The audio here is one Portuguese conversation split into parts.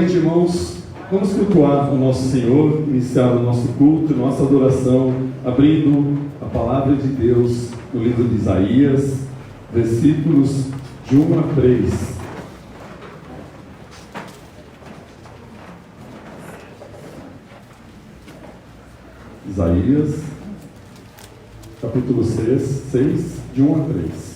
noite, irmãos. Vamos cultuar o nosso Senhor, iniciar o nosso culto, nossa adoração, abrindo a palavra de Deus no livro de Isaías, versículos de 1 a 3. Isaías, capítulo 6, de 1 a 3.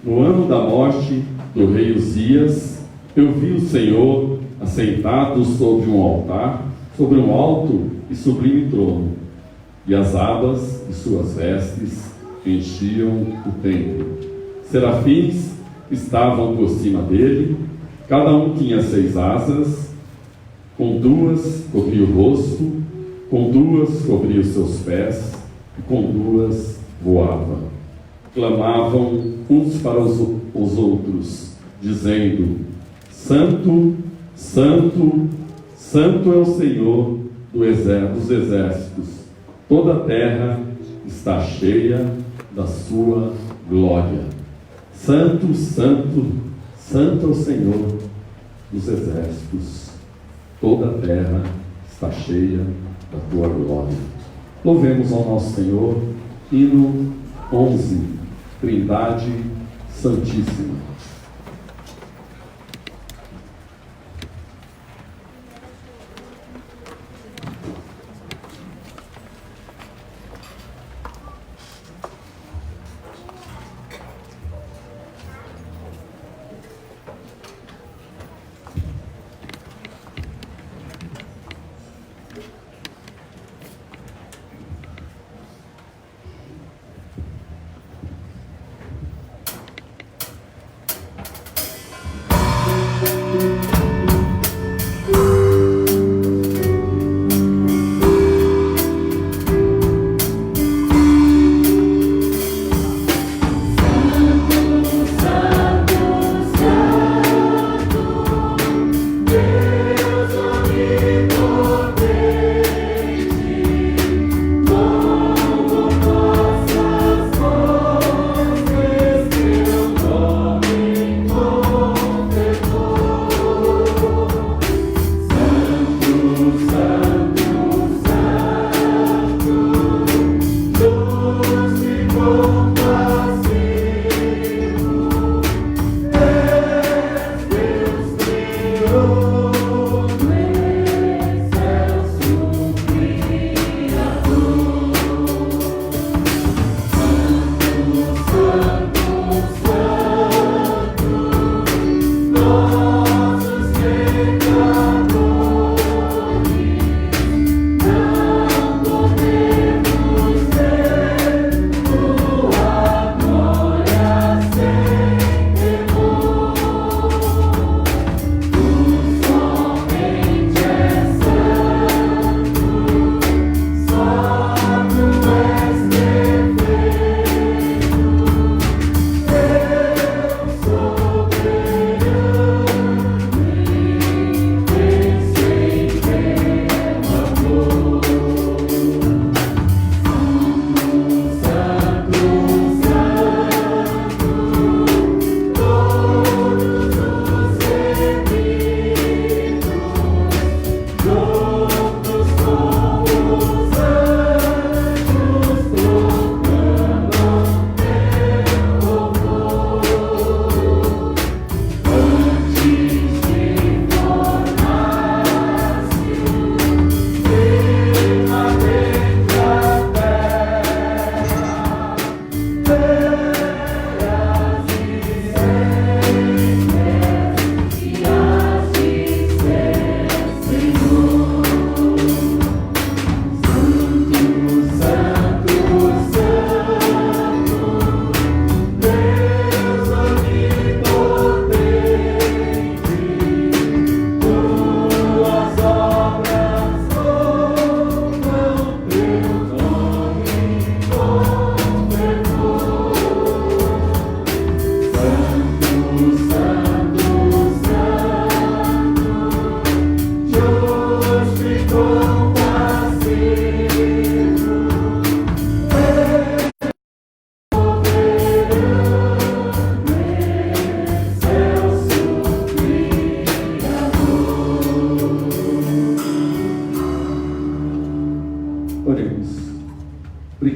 No ano da morte do rei Uzias, eu vi o Senhor assentado sobre um altar, sobre um alto e sublime trono, e as abas de suas vestes enchiam o templo. Serafins estavam por cima dele, cada um tinha 6 asas, com 2 cobria o rosto, com 2 cobria os seus pés, e com 2 voava. Clamavam uns para os outros, dizendo: Santo, Santo, Santo é o Senhor dos exércitos. Toda a terra está cheia da sua glória. Santo, Santo, Santo é o Senhor dos exércitos. Toda a terra está cheia da tua glória. Louvemos ao nosso Senhor. Hino 11. Trindade Santíssima.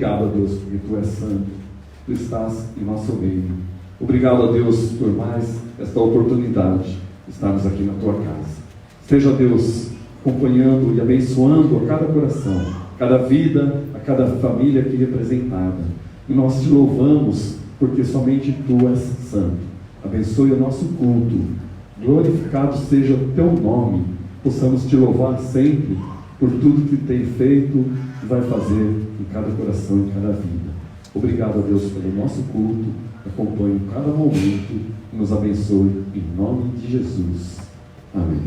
Obrigado a Deus, porque Tu és santo, Tu estás em nosso meio. Obrigado a Deus por mais esta oportunidade de estarmos aqui na Tua casa. Esteja Deus acompanhando e abençoando a cada coração, a cada vida, a cada família aqui representada. E nós Te louvamos, porque somente Tu és santo. Abençoe o nosso culto. Glorificado seja o Teu nome. Possamos Te louvar sempre por tudo que tem feito e vai fazer em cada coração, em cada vida. Obrigado a Deus pelo nosso culto. Acompanhe cada momento e nos abençoe em nome de Jesus. Amém.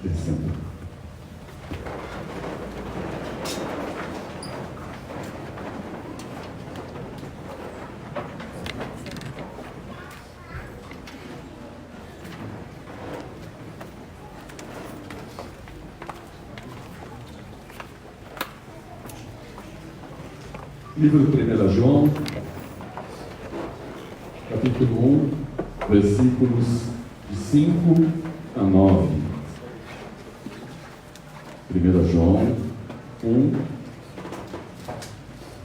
Descendo. Livro de 1 João, capítulo 1, versículos de 5 a 9. 1 João 1,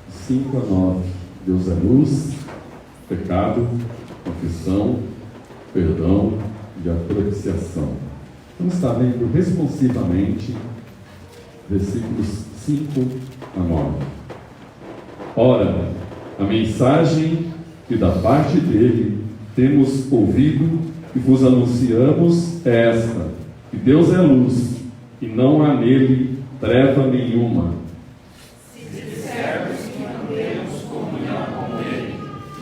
de 5 a 9. Deus é luz, pecado, confissão, perdão e apreciação. Vamos estar lendo responsivamente versículos 5 a 9. Ora, a mensagem que da parte dele temos ouvido e vos anunciamos é esta: que Deus é luz e não há nele treva nenhuma. Se dissermos que não temos comunhão com ele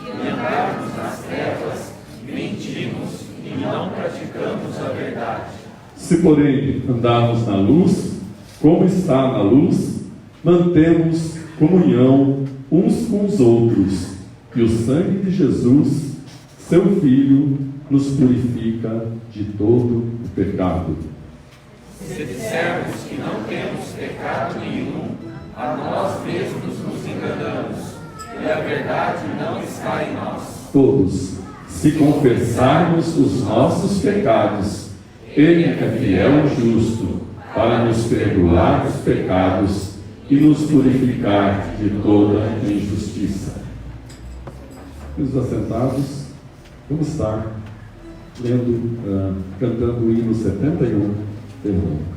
e andarmos nas trevas, mentimos e não praticamos a verdade. Se, porém, andarmos na luz, como está na luz, mantemos comunhão uns com os outros, e o sangue de Jesus, seu Filho, nos purifica de todo o pecado. Se dissermos que não temos pecado nenhum, a nós mesmos nos enganamos, e a verdade não está em nós. Todos, se confessarmos os nossos pecados, Ele é fiel e justo para nos perdoar os pecados e nos purificar de toda injustiça. Os assentados, vamos estar lendo, cantando o hino 71, perdão.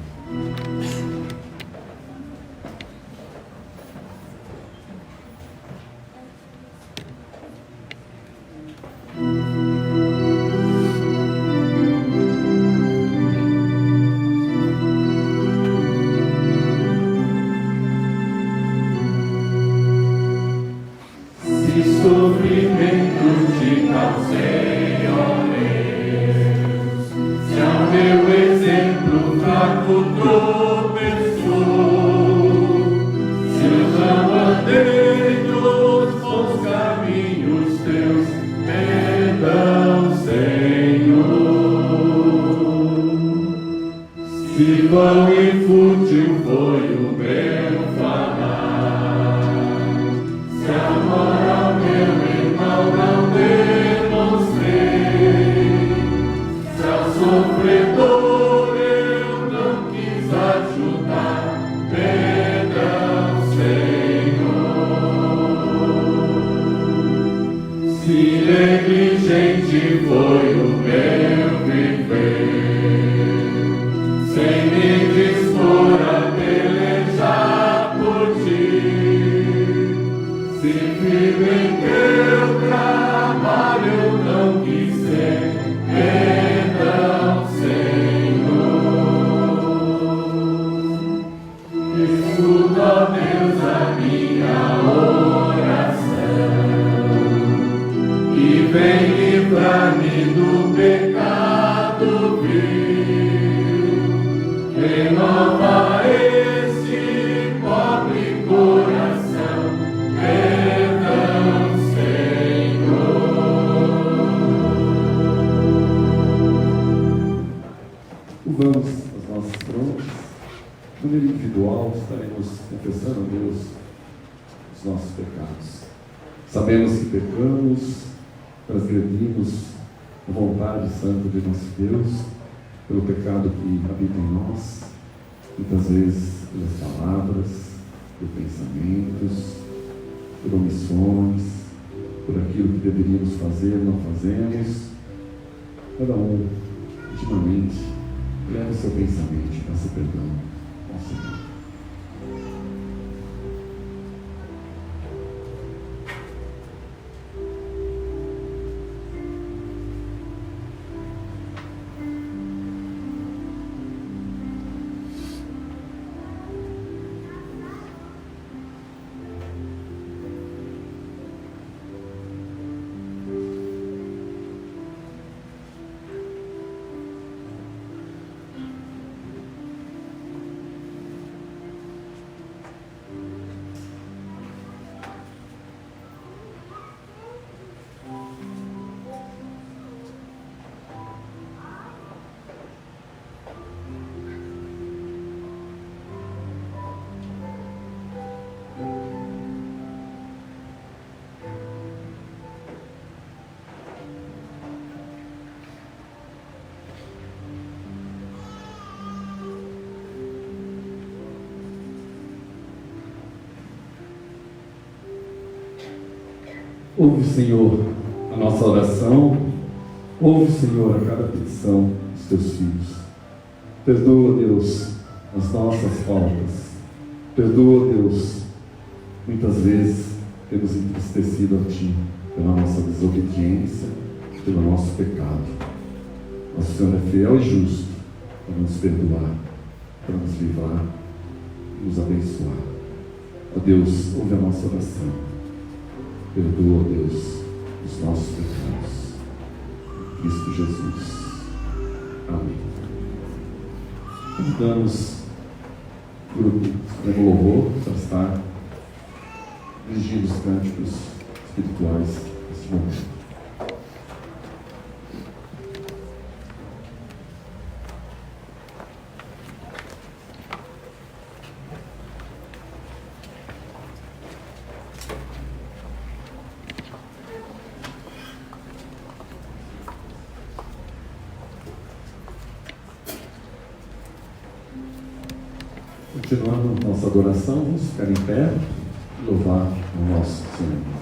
Sabemos que pecamos, transgredimos a vontade santa de nosso Deus, pelo pecado que habita em nós, muitas vezes pelas palavras, por pensamentos, por omissões, por aquilo que deveríamos fazer, não fazemos. Cada um, ultimamente, leva o seu pensamento e peça perdão ao Senhor. Ouve, Senhor, a nossa oração, ouve, Senhor, a cada petição dos teus filhos. Perdoa, Deus, as nossas faltas. Perdoa, Deus, muitas vezes temos entristecido a Ti pela nossa desobediência, pelo nosso pecado. Nosso Senhor é fiel e justo para nos perdoar, para nos livrar e nos abençoar. Ó Deus, ouve a nossa oração. Perdoa, Deus, os nossos pecados. Em Cristo Jesus. Amém. Convidamos o grupo Supremo Louvor para estar dirigindo os cânticos espirituais neste momento. Continuando nossa adoração, vamos ficar em pé e louvar o nosso Senhor.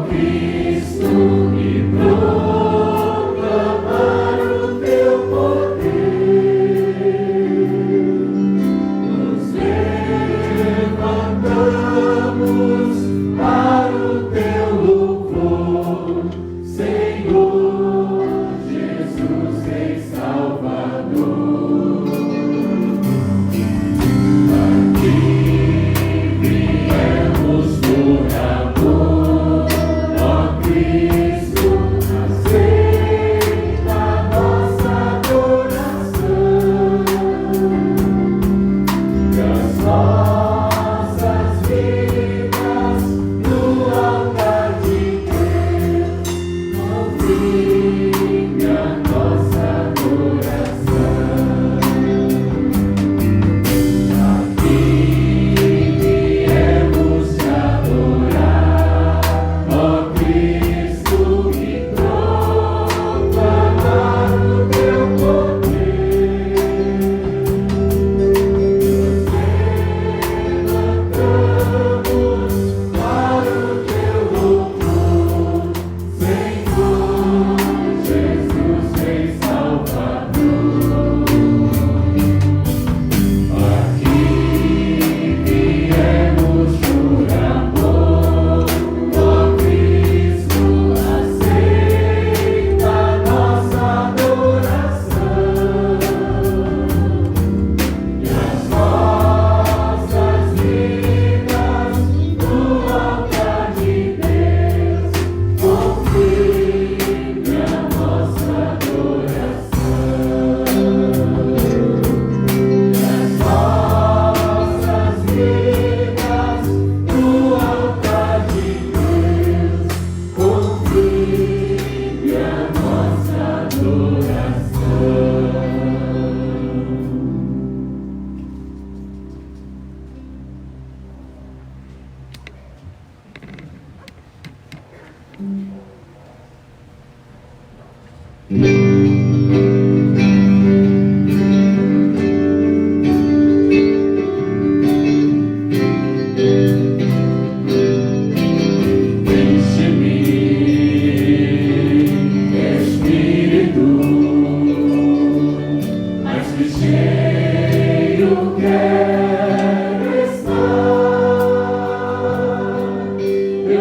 Cristo e proclamar o teu Eu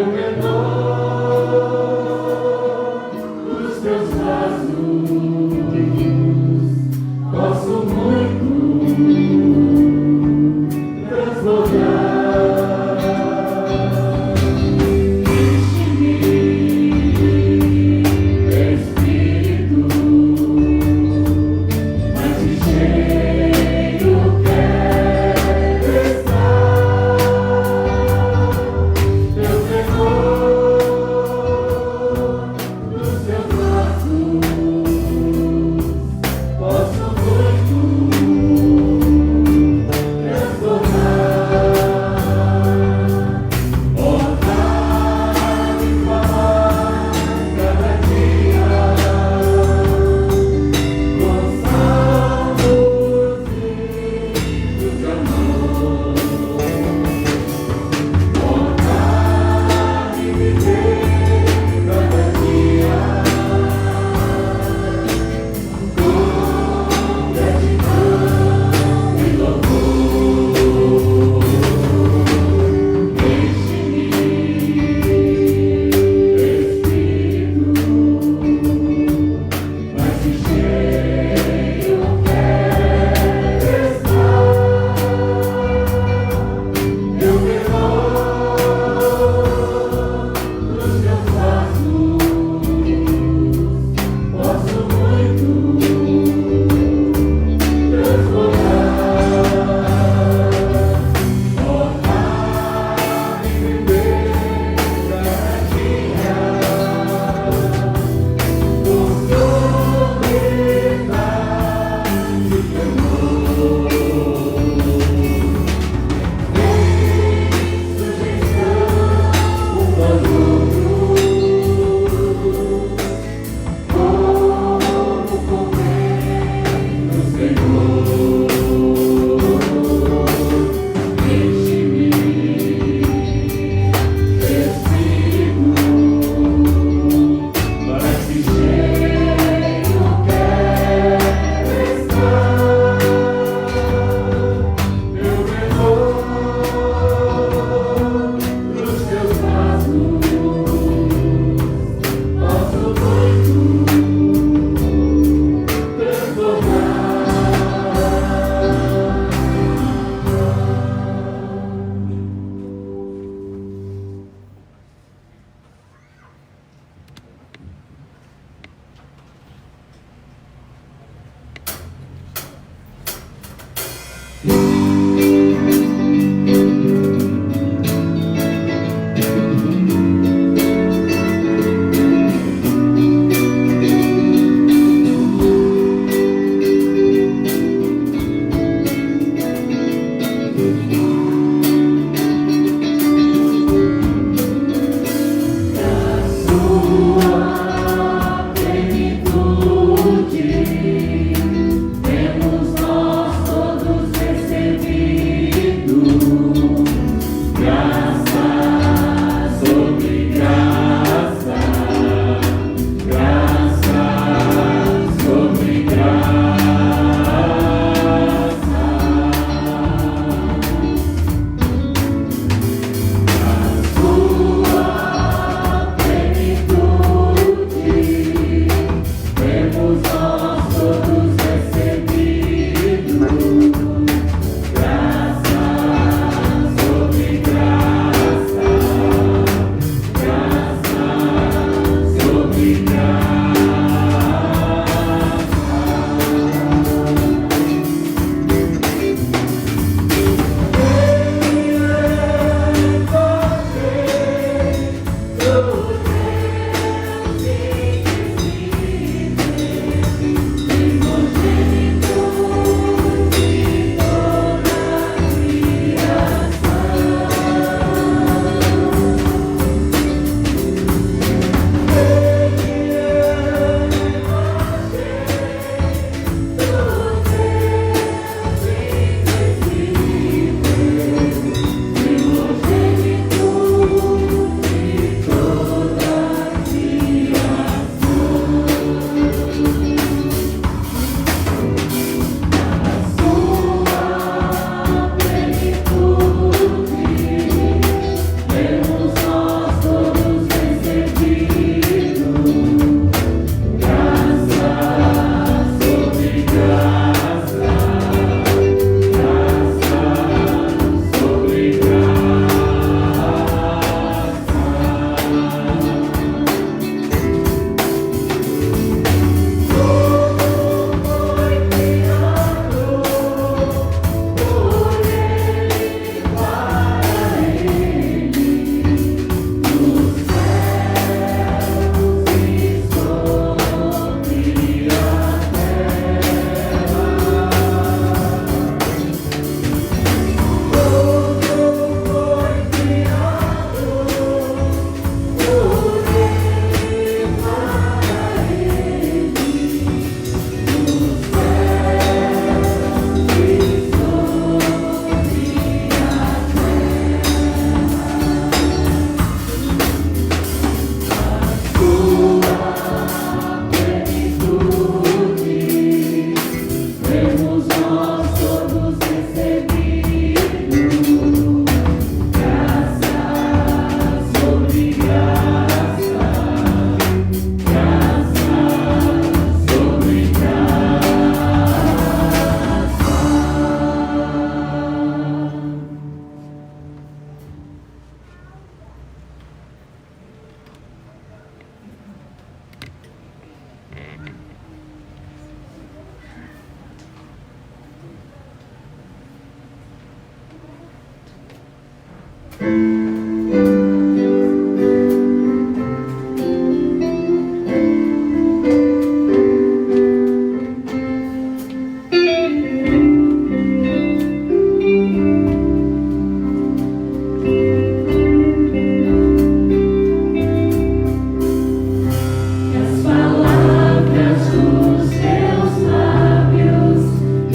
menor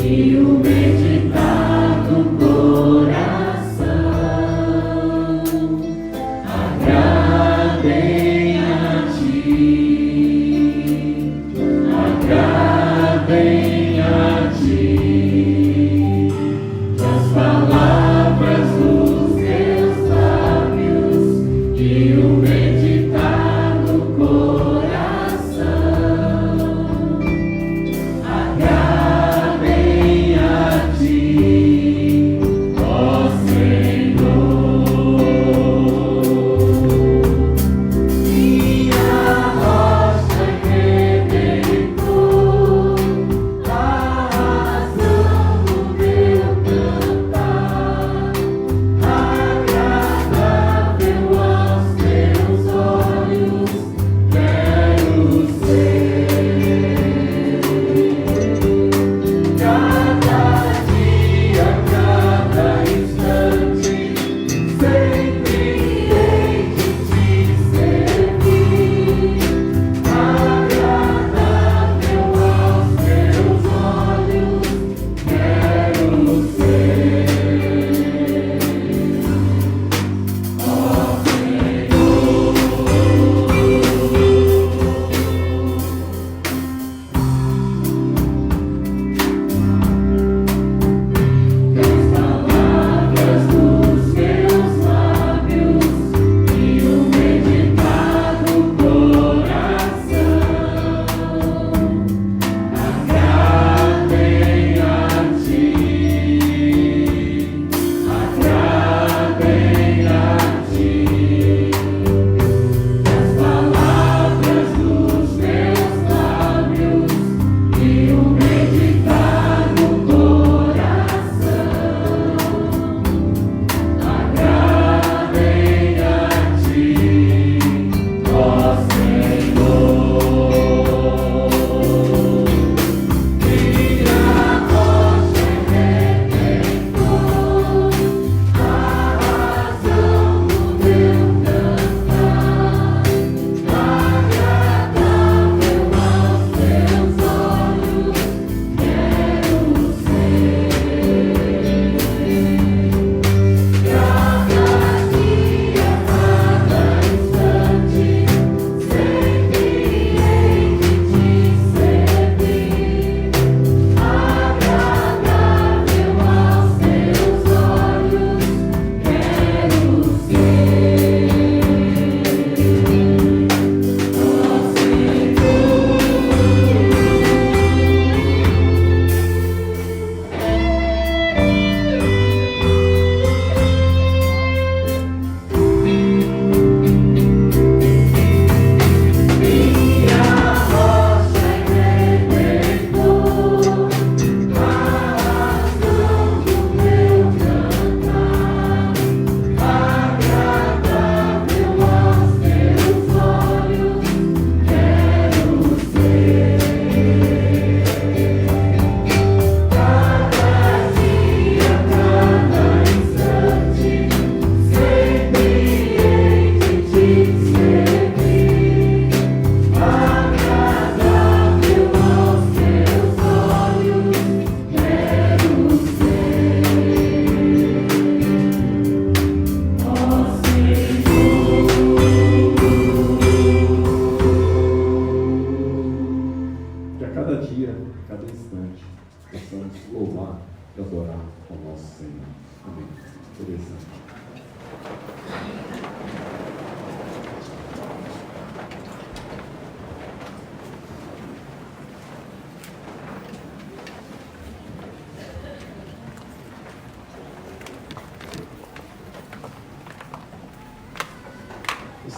E o meditar do coração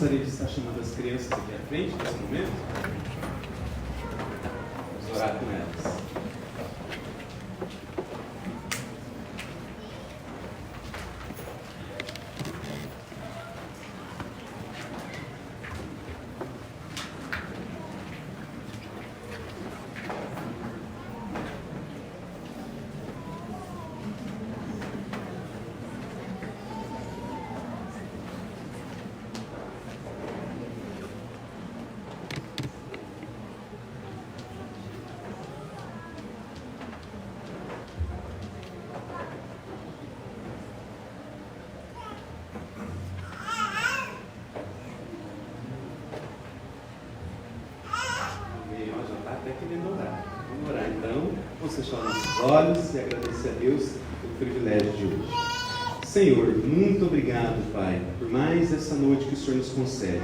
Gostaria de estar chamando as crianças aqui à frente nesse momento. Vamos orar com elas. Fechar nossos olhos e agradecer a Deus pelo privilégio de hoje. Senhor, muito obrigado, Pai, por mais essa noite que o Senhor nos concede.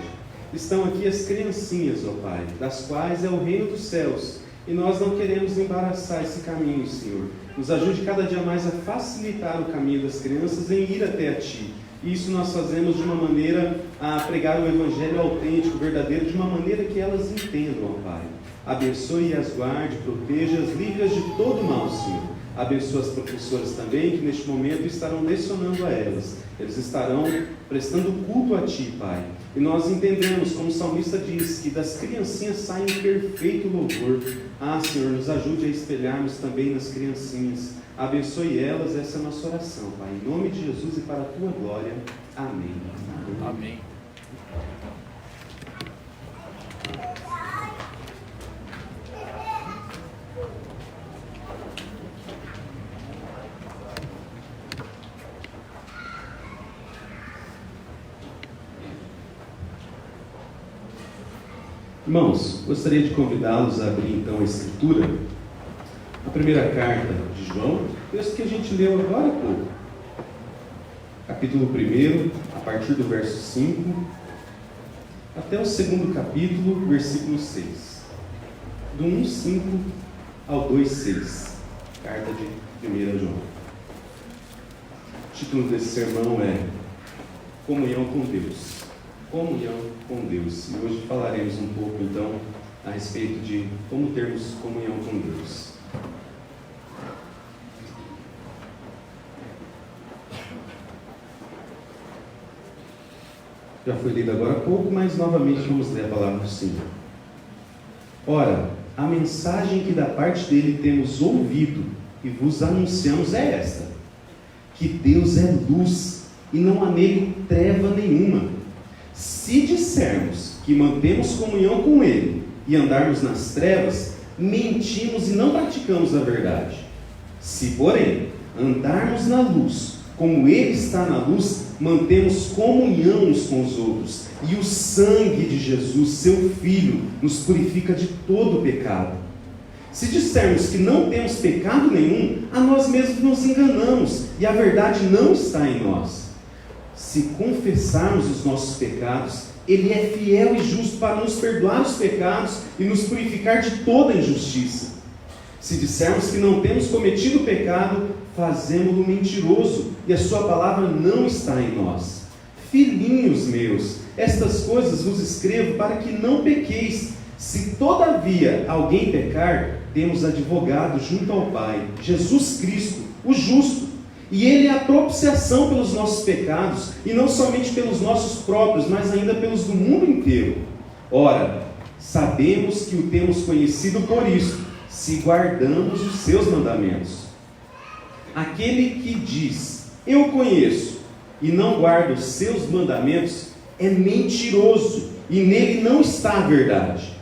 Estão aqui as criancinhas, ó Pai, das quais é o reino dos céus, e nós não queremos embaraçar esse caminho, Senhor. Nos ajude cada dia mais a facilitar o caminho das crianças em ir até a Ti. E isso nós fazemos de uma maneira a pregar o Evangelho autêntico, verdadeiro, de uma maneira que elas entendam, ó Pai. Abençoe e as guarde, proteja-as, livre-as de todo mal, Senhor. Abençoe as professoras também, que neste momento estarão lecionando a elas. Eles estarão prestando culto a Ti, Pai. E nós entendemos, como o salmista diz, que das criancinhas sai um perfeito louvor. Ah, Senhor, nos ajude a espelharmos também nas criancinhas. Abençoe elas, essa é a nossa oração, Pai. Em nome de Jesus e para a Tua glória. Amém. Amém. Irmãos, gostaria de convidá-los a abrir então a Escritura, a primeira carta de João, texto que a gente leu agora há pouco. Capítulo 1, a partir do verso 5, até o segundo capítulo, versículo 6. Do 1,5 ao 2,6. Carta de 1 João. O título desse sermão é Comunhão com Deus. Comunhão com Deus. E hoje falaremos um pouco então a respeito de como termos comunhão com Deus. Já foi lido agora há pouco, mas novamente vamos ler a palavra do Senhor. Ora, a mensagem que da parte dele temos ouvido e vos anunciamos é esta: que Deus é luz e não há nele treva nenhuma. Se dissermos que mantemos comunhão com Ele e andarmos nas trevas, mentimos e não praticamos a verdade. Se, porém, andarmos na luz, como Ele está na luz, mantemos comunhão uns com os outros, e o sangue de Jesus, seu Filho, nos purifica de todo pecado. Se dissermos que não temos pecado nenhum, a nós mesmos nos enganamos, e a verdade não está em nós. Se confessarmos os nossos pecados, Ele é fiel e justo para nos perdoar os pecados e nos purificar de toda injustiça. Se dissermos que não temos cometido pecado, fazemo-lo mentiroso, e a sua palavra não está em nós. Filhinhos meus, estas coisas vos escrevo para que não pequeis. Se todavia alguém pecar, temos advogado junto ao Pai, Jesus Cristo, o justo. E Ele é a propiciação pelos nossos pecados, e não somente pelos nossos próprios, mas ainda pelos do mundo inteiro. Ora, sabemos que o temos conhecido por isso, se guardamos os seus mandamentos. Aquele que diz, eu conheço, e não guarda os seus mandamentos, é mentiroso, e nele não está a verdade.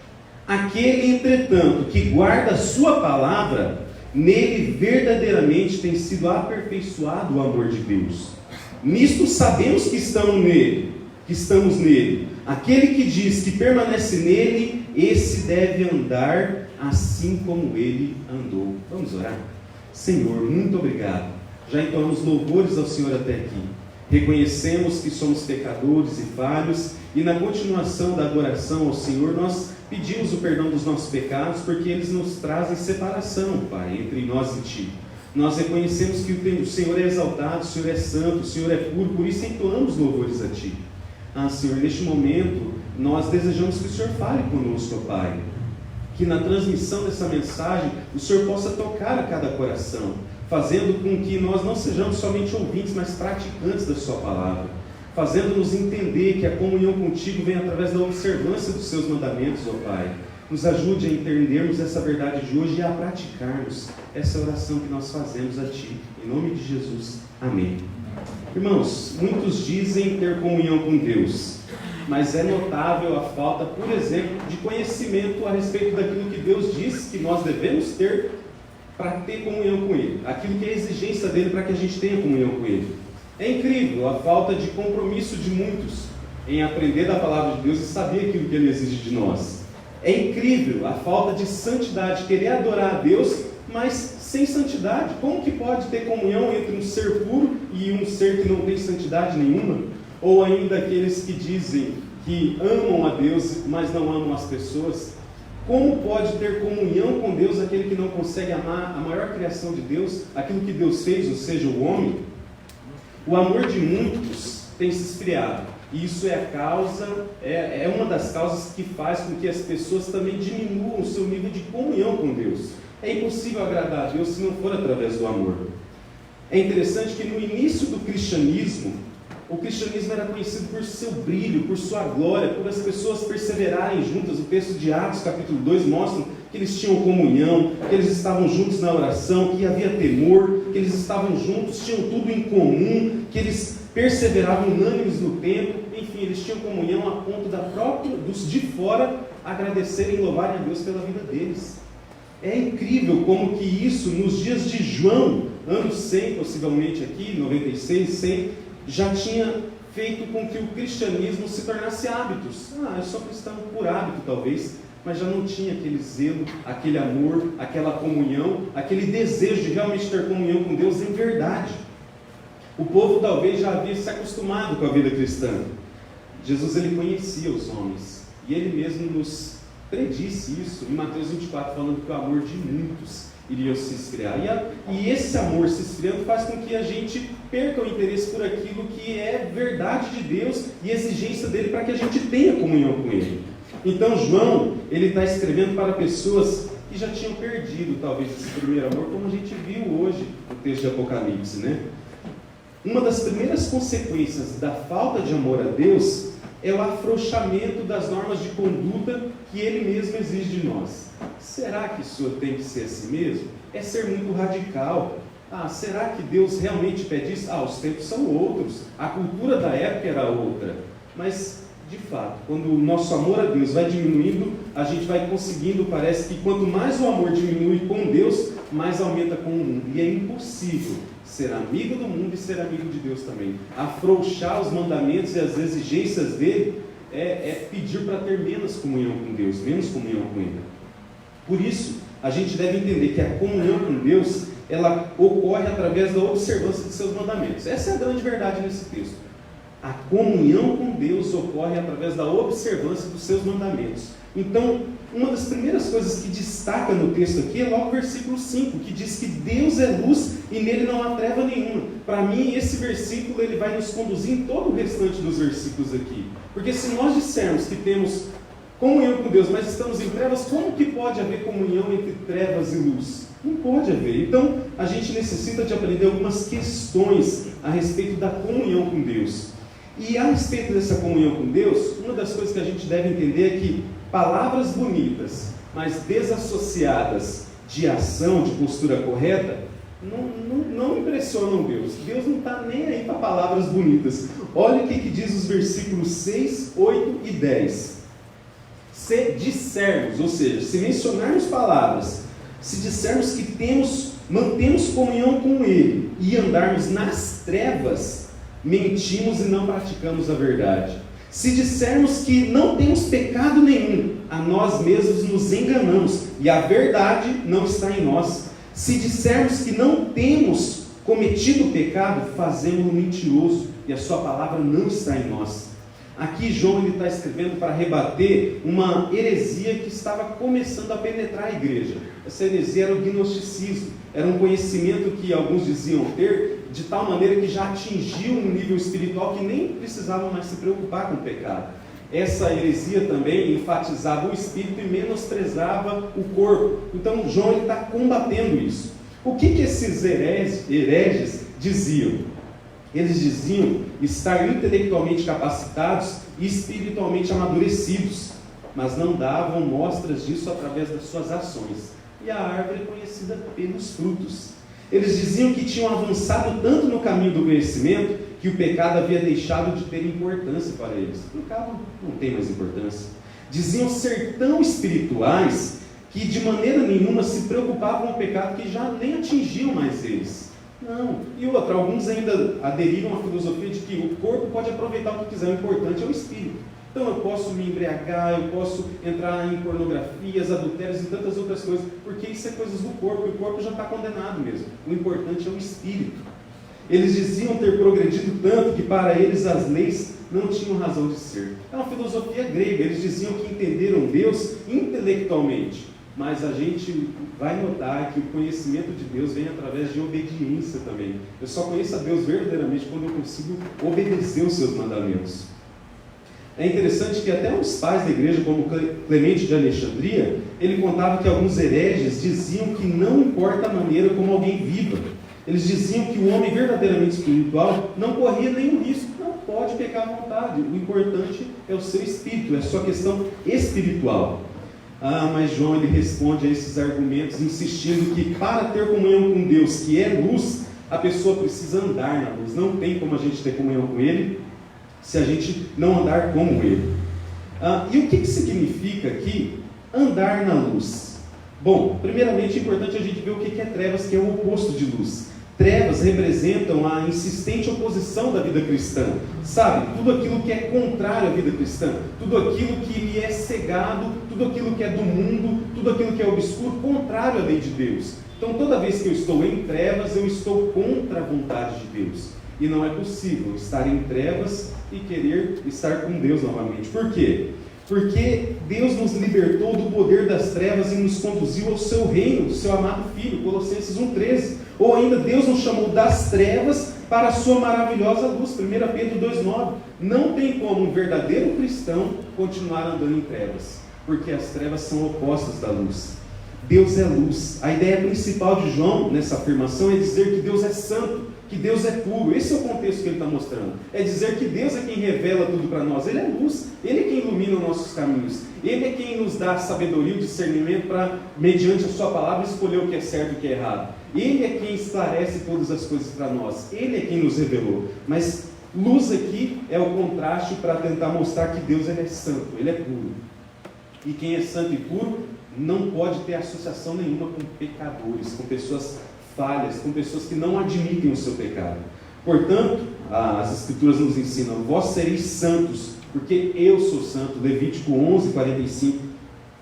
Aquele, entretanto, que guarda a sua palavra, nele verdadeiramente tem sido aperfeiçoado o amor de Deus. Nisto sabemos que estamos nele. Aquele que diz que permanece nele, esse deve andar assim como ele andou. Vamos orar? Senhor, muito obrigado. Já entoamos louvores ao Senhor até aqui. Reconhecemos que somos pecadores e falhos, e na continuação da adoração ao Senhor, nós pedimos o perdão dos nossos pecados, porque eles nos trazem separação, Pai, entre nós e Ti. Nós reconhecemos que o Senhor é exaltado, o Senhor é santo, o Senhor é puro, por isso entoamos louvores a Ti. Senhor, neste momento, nós desejamos que o Senhor fale conosco, ó Pai. Que na transmissão dessa mensagem, o Senhor possa tocar a cada coração, fazendo com que nós não sejamos somente ouvintes, mas praticantes da sua palavra, fazendo-nos entender que a comunhão contigo vem através da observância dos seus mandamentos, ó Pai. Nos ajude a entendermos essa verdade de hoje e a praticarmos essa oração que nós fazemos a Ti. Em nome de Jesus. Amém. Irmãos, muitos dizem ter comunhão com Deus, mas é notável a falta, por exemplo, de conhecimento a respeito daquilo que Deus diz que nós devemos ter para ter comunhão com Ele, aquilo que é a exigência dele para que a gente tenha comunhão com Ele. É incrível a falta de compromisso de muitos em aprender da palavra de Deus e saber aquilo que Ele exige de nós. É incrível a falta de santidade, querer adorar a Deus, mas sem santidade. Como que pode ter comunhão entre um ser puro e um ser que não tem santidade nenhuma? Ou ainda aqueles que dizem que amam a Deus, mas não amam as pessoas? Como pode ter comunhão com Deus aquele que não consegue amar a maior criação de Deus, aquilo que Deus fez, ou seja, o homem? O amor de muitos tem se esfriado. E isso é a causa, é uma das causas que faz com que as pessoas também diminuam o seu nível de comunhão com Deus. É impossível agradar a Deus se não for através do amor. É interessante que no início do cristianismo, o cristianismo era conhecido por seu brilho, por sua glória, por as pessoas perseverarem juntas. O texto de Atos, capítulo 2, mostra que eles tinham comunhão, que eles estavam juntos na oração, que havia temor, que eles estavam juntos, tinham tudo em comum, que eles perseveravam unânimes no templo. Enfim, eles tinham comunhão a ponto dos de fora agradecerem e louvarem a Deus pela vida deles. É incrível como que isso, nos dias de João, anos 100, possivelmente aqui, 96, 100, já tinha feito com que o cristianismo se tornasse hábitos. Eu sou cristão por hábito, talvez, mas já não tinha aquele zelo, aquele amor, aquela comunhão, aquele desejo de realmente ter comunhão com Deus em verdade. O povo talvez já havia se acostumado com a vida cristã. Jesus, ele conhecia os homens, e ele mesmo nos predisse isso em Mateus 24, falando que o amor de muitos iria se esfriar. E esse amor se esfriando faz com que a gente perca o interesse por aquilo que é verdade de Deus e exigência dele para que a gente tenha comunhão com Ele. Então João, ele está escrevendo para pessoas que já tinham perdido talvez esse primeiro amor, como a gente viu hoje no texto de Apocalipse, né? Uma das primeiras consequências da falta de amor a Deus é o afrouxamento das normas de conduta que Ele mesmo exige de nós. Será que isso tem que ser assim mesmo? É ser muito radical. Será que Deus realmente pede isso? Os tempos são outros, a cultura da época era outra. Mas, de fato, quando o nosso amor a Deus vai diminuindo, a gente vai conseguindo, parece que quanto mais o amor diminui com Deus, mais aumenta com o mundo. E é impossível ser amigo do mundo e ser amigo de Deus também. Afrouxar os mandamentos e as exigências dele é pedir para ter menos comunhão com Deus, menos comunhão com Ele. Por isso, a gente deve entender que a comunhão com Deus, ela ocorre através da observância de seus mandamentos. Essa é a grande verdade nesse texto. A comunhão com Deus ocorre através da observância dos seus mandamentos. Então, uma das primeiras coisas que destaca no texto aqui é logo o versículo 5, que diz que Deus é luz e nele não há treva nenhuma. Para mim, esse versículo ele vai nos conduzir em todo o restante dos versículos aqui. Porque se nós dissermos que temos comunhão com Deus, mas estamos em trevas, como que pode haver comunhão entre trevas e luz? Não pode haver. Então, a gente necessita de aprender algumas questões a respeito da comunhão com Deus. E a respeito dessa comunhão com Deus, uma das coisas que a gente deve entender é que palavras bonitas, mas desassociadas de ação, de postura correta, não impressionam Deus. Deus não está nem aí para palavras bonitas. Olha o que diz os versículos 6, 8 e 10. Se dissermos, ou seja, se mencionarmos palavras, se dissermos que mantemos comunhão com Ele e andarmos nas trevas, mentimos e não praticamos a verdade. Se dissermos que não temos pecado nenhum, a nós mesmos nos enganamos e a verdade não está em nós. Se dissermos que não temos cometido pecado, fazemos-o mentiroso e a sua palavra não está em nós. Aqui João está escrevendo para rebater uma heresia que estava começando a penetrar a igreja. Essa heresia era o gnosticismo. era um conhecimento que alguns diziam ter, de tal maneira que já atingiu um nível espiritual que nem precisavam mais se preocupar com o pecado. Essa heresia também enfatizava o espírito e menosprezava o corpo. Então João está combatendo isso. O que esses hereges diziam? Eles diziam estar intelectualmente capacitados e espiritualmente amadurecidos, mas não davam mostras disso através das suas ações. E a árvore é conhecida pelos frutos. Eles diziam que tinham avançado tanto no caminho do conhecimento que o pecado havia deixado de ter importância para eles. O pecado não tem mais importância. Diziam ser tão espirituais que de maneira nenhuma se preocupavam com o pecado, que já nem atingiam mais eles. Não. E outra, alguns ainda aderiram à filosofia de que o corpo pode aproveitar o que quiser, o importante é o espírito. Então eu posso me embriagar, eu posso entrar em pornografias, adultérios e tantas outras coisas, porque isso é coisas do corpo, e o corpo já está condenado mesmo. O importante é o espírito. Eles diziam ter progredido tanto que para eles as leis não tinham razão de ser. É uma filosofia grega. Eles diziam que entenderam Deus intelectualmente, mas a gente vai notar que o conhecimento de Deus vem através de obediência também. Eu só conheço a Deus verdadeiramente quando eu consigo obedecer os seus mandamentos. É interessante que até os pais da igreja, como Clemente de Alexandria, ele contava que alguns hereges diziam que não importa a maneira como alguém viva. Eles diziam que o homem verdadeiramente espiritual não corria nenhum risco, não pode pecar à vontade. O importante é o seu espírito, é a sua questão espiritual. Mas João ele responde a esses argumentos insistindo que para ter comunhão com Deus, que é luz, a pessoa precisa andar na luz. Não tem como a gente ter comunhão com Ele se a gente não andar como Ele. E o que significa aqui andar na luz? Bom, primeiramente é importante a gente ver o que é trevas, que é o oposto de luz. Trevas representam a insistente oposição da vida cristã, sabe? Tudo aquilo que é contrário à vida cristã, tudo aquilo que lhe é cegado, tudo aquilo que é do mundo, tudo aquilo que é obscuro, contrário à lei de Deus. Então toda vez que eu estou em trevas, eu estou contra a vontade de Deus. E não é possível estar em trevas e querer estar com Deus novamente. Por quê? Porque Deus nos libertou do poder das trevas e nos conduziu ao seu reino, do seu amado Filho, Colossenses 1,13. Ou ainda, Deus nos chamou das trevas para a sua maravilhosa luz, 1 Pedro 2,9. Não tem como um verdadeiro cristão continuar andando em trevas, porque as trevas são opostas da luz. Deus é luz. A ideia principal de João nessa afirmação é dizer que Deus é santo, que Deus é puro. Esse é o contexto que ele está mostrando. É dizer que Deus é quem revela tudo para nós. Ele é luz, Ele é quem ilumina os nossos caminhos. Ele é quem nos dá a sabedoria e o discernimento para, mediante a sua palavra, escolher o que é certo e o que é errado. Ele é quem esclarece todas as coisas para nós. Ele é quem nos revelou. Mas luz aqui é o contraste para tentar mostrar que Deus ele é santo, Ele é puro. E quem é santo e puro não pode ter associação nenhuma com pecadores, com pessoas falhas, com pessoas que não admitem o seu pecado. Portanto, as Escrituras nos ensinam: vós sereis santos, porque eu sou santo. Levítico 11:45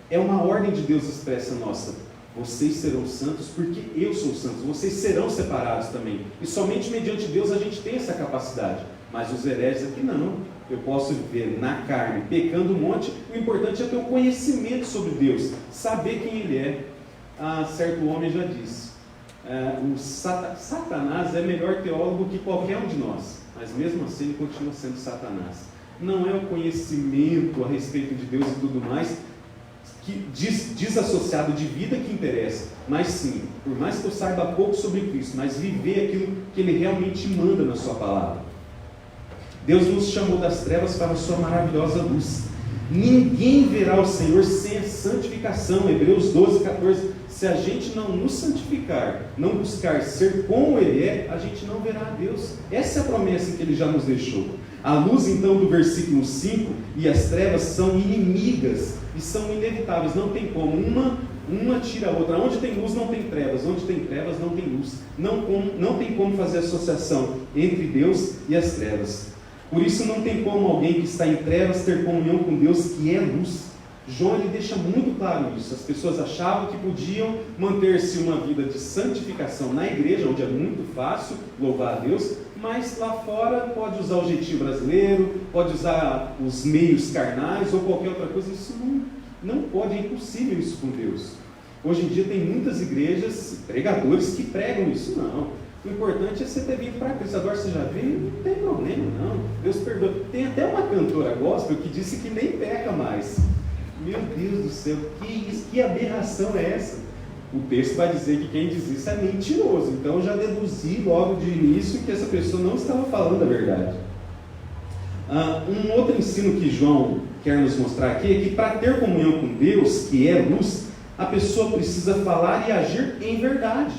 é uma ordem de Deus expressa nossa. Vocês serão santos porque eu sou santo. Vocês serão separados também. E somente mediante Deus a gente tem essa capacidade. Mas os hereges aqui não. Eu posso viver na carne, pecando um monte. O importante é ter um conhecimento sobre Deus, saber quem Ele é. Certo homem já disse: Satanás é melhor teólogo que qualquer um de nós, mas mesmo assim ele continua sendo Satanás. Não é o conhecimento a respeito de Deus e tudo mais que desassociado de vida que interessa, mas sim, por mais que eu saiba pouco sobre Cristo, mas viver aquilo que Ele realmente manda na sua palavra. Deus nos chamou das trevas para a sua maravilhosa luz. Ninguém verá o Senhor sem a santificação. Hebreus 12:14. Se a gente não nos santificar, não buscar ser como Ele é, a gente não verá a Deus. Essa é a promessa que Ele já nos deixou. A luz então do versículo 5 e as trevas são inimigas e são inevitáveis. Não tem como, uma tira a outra. Onde tem luz não tem trevas, onde tem trevas não tem luz. Não tem como fazer associação entre Deus e as trevas. Por isso não tem como alguém que está em trevas ter comunhão com Deus, que é luz. João ele deixa muito claro isso. As pessoas achavam que podiam manter-se uma vida de santificação na igreja, onde é muito fácil louvar a Deus, mas lá fora pode usar o jeitinho brasileiro, pode usar os meios carnais ou qualquer outra coisa. Isso não pode, é impossível isso com Deus. Hoje em dia tem muitas igrejas, pregadores que pregam isso. Não, o importante é você ter vindo para Cristo. Agora você já veio, não tem problema não, Deus perdoa. Tem até uma cantora gospel que disse que nem peca mais. Meu Deus do céu, que aberração é essa? O texto vai dizer que quem diz isso é mentiroso. Então eu já deduzi logo de início que essa pessoa não estava falando a verdade. Um outro ensino que João quer nos mostrar aqui é que para ter comunhão com Deus, que é luz, a pessoa precisa falar e agir em verdade.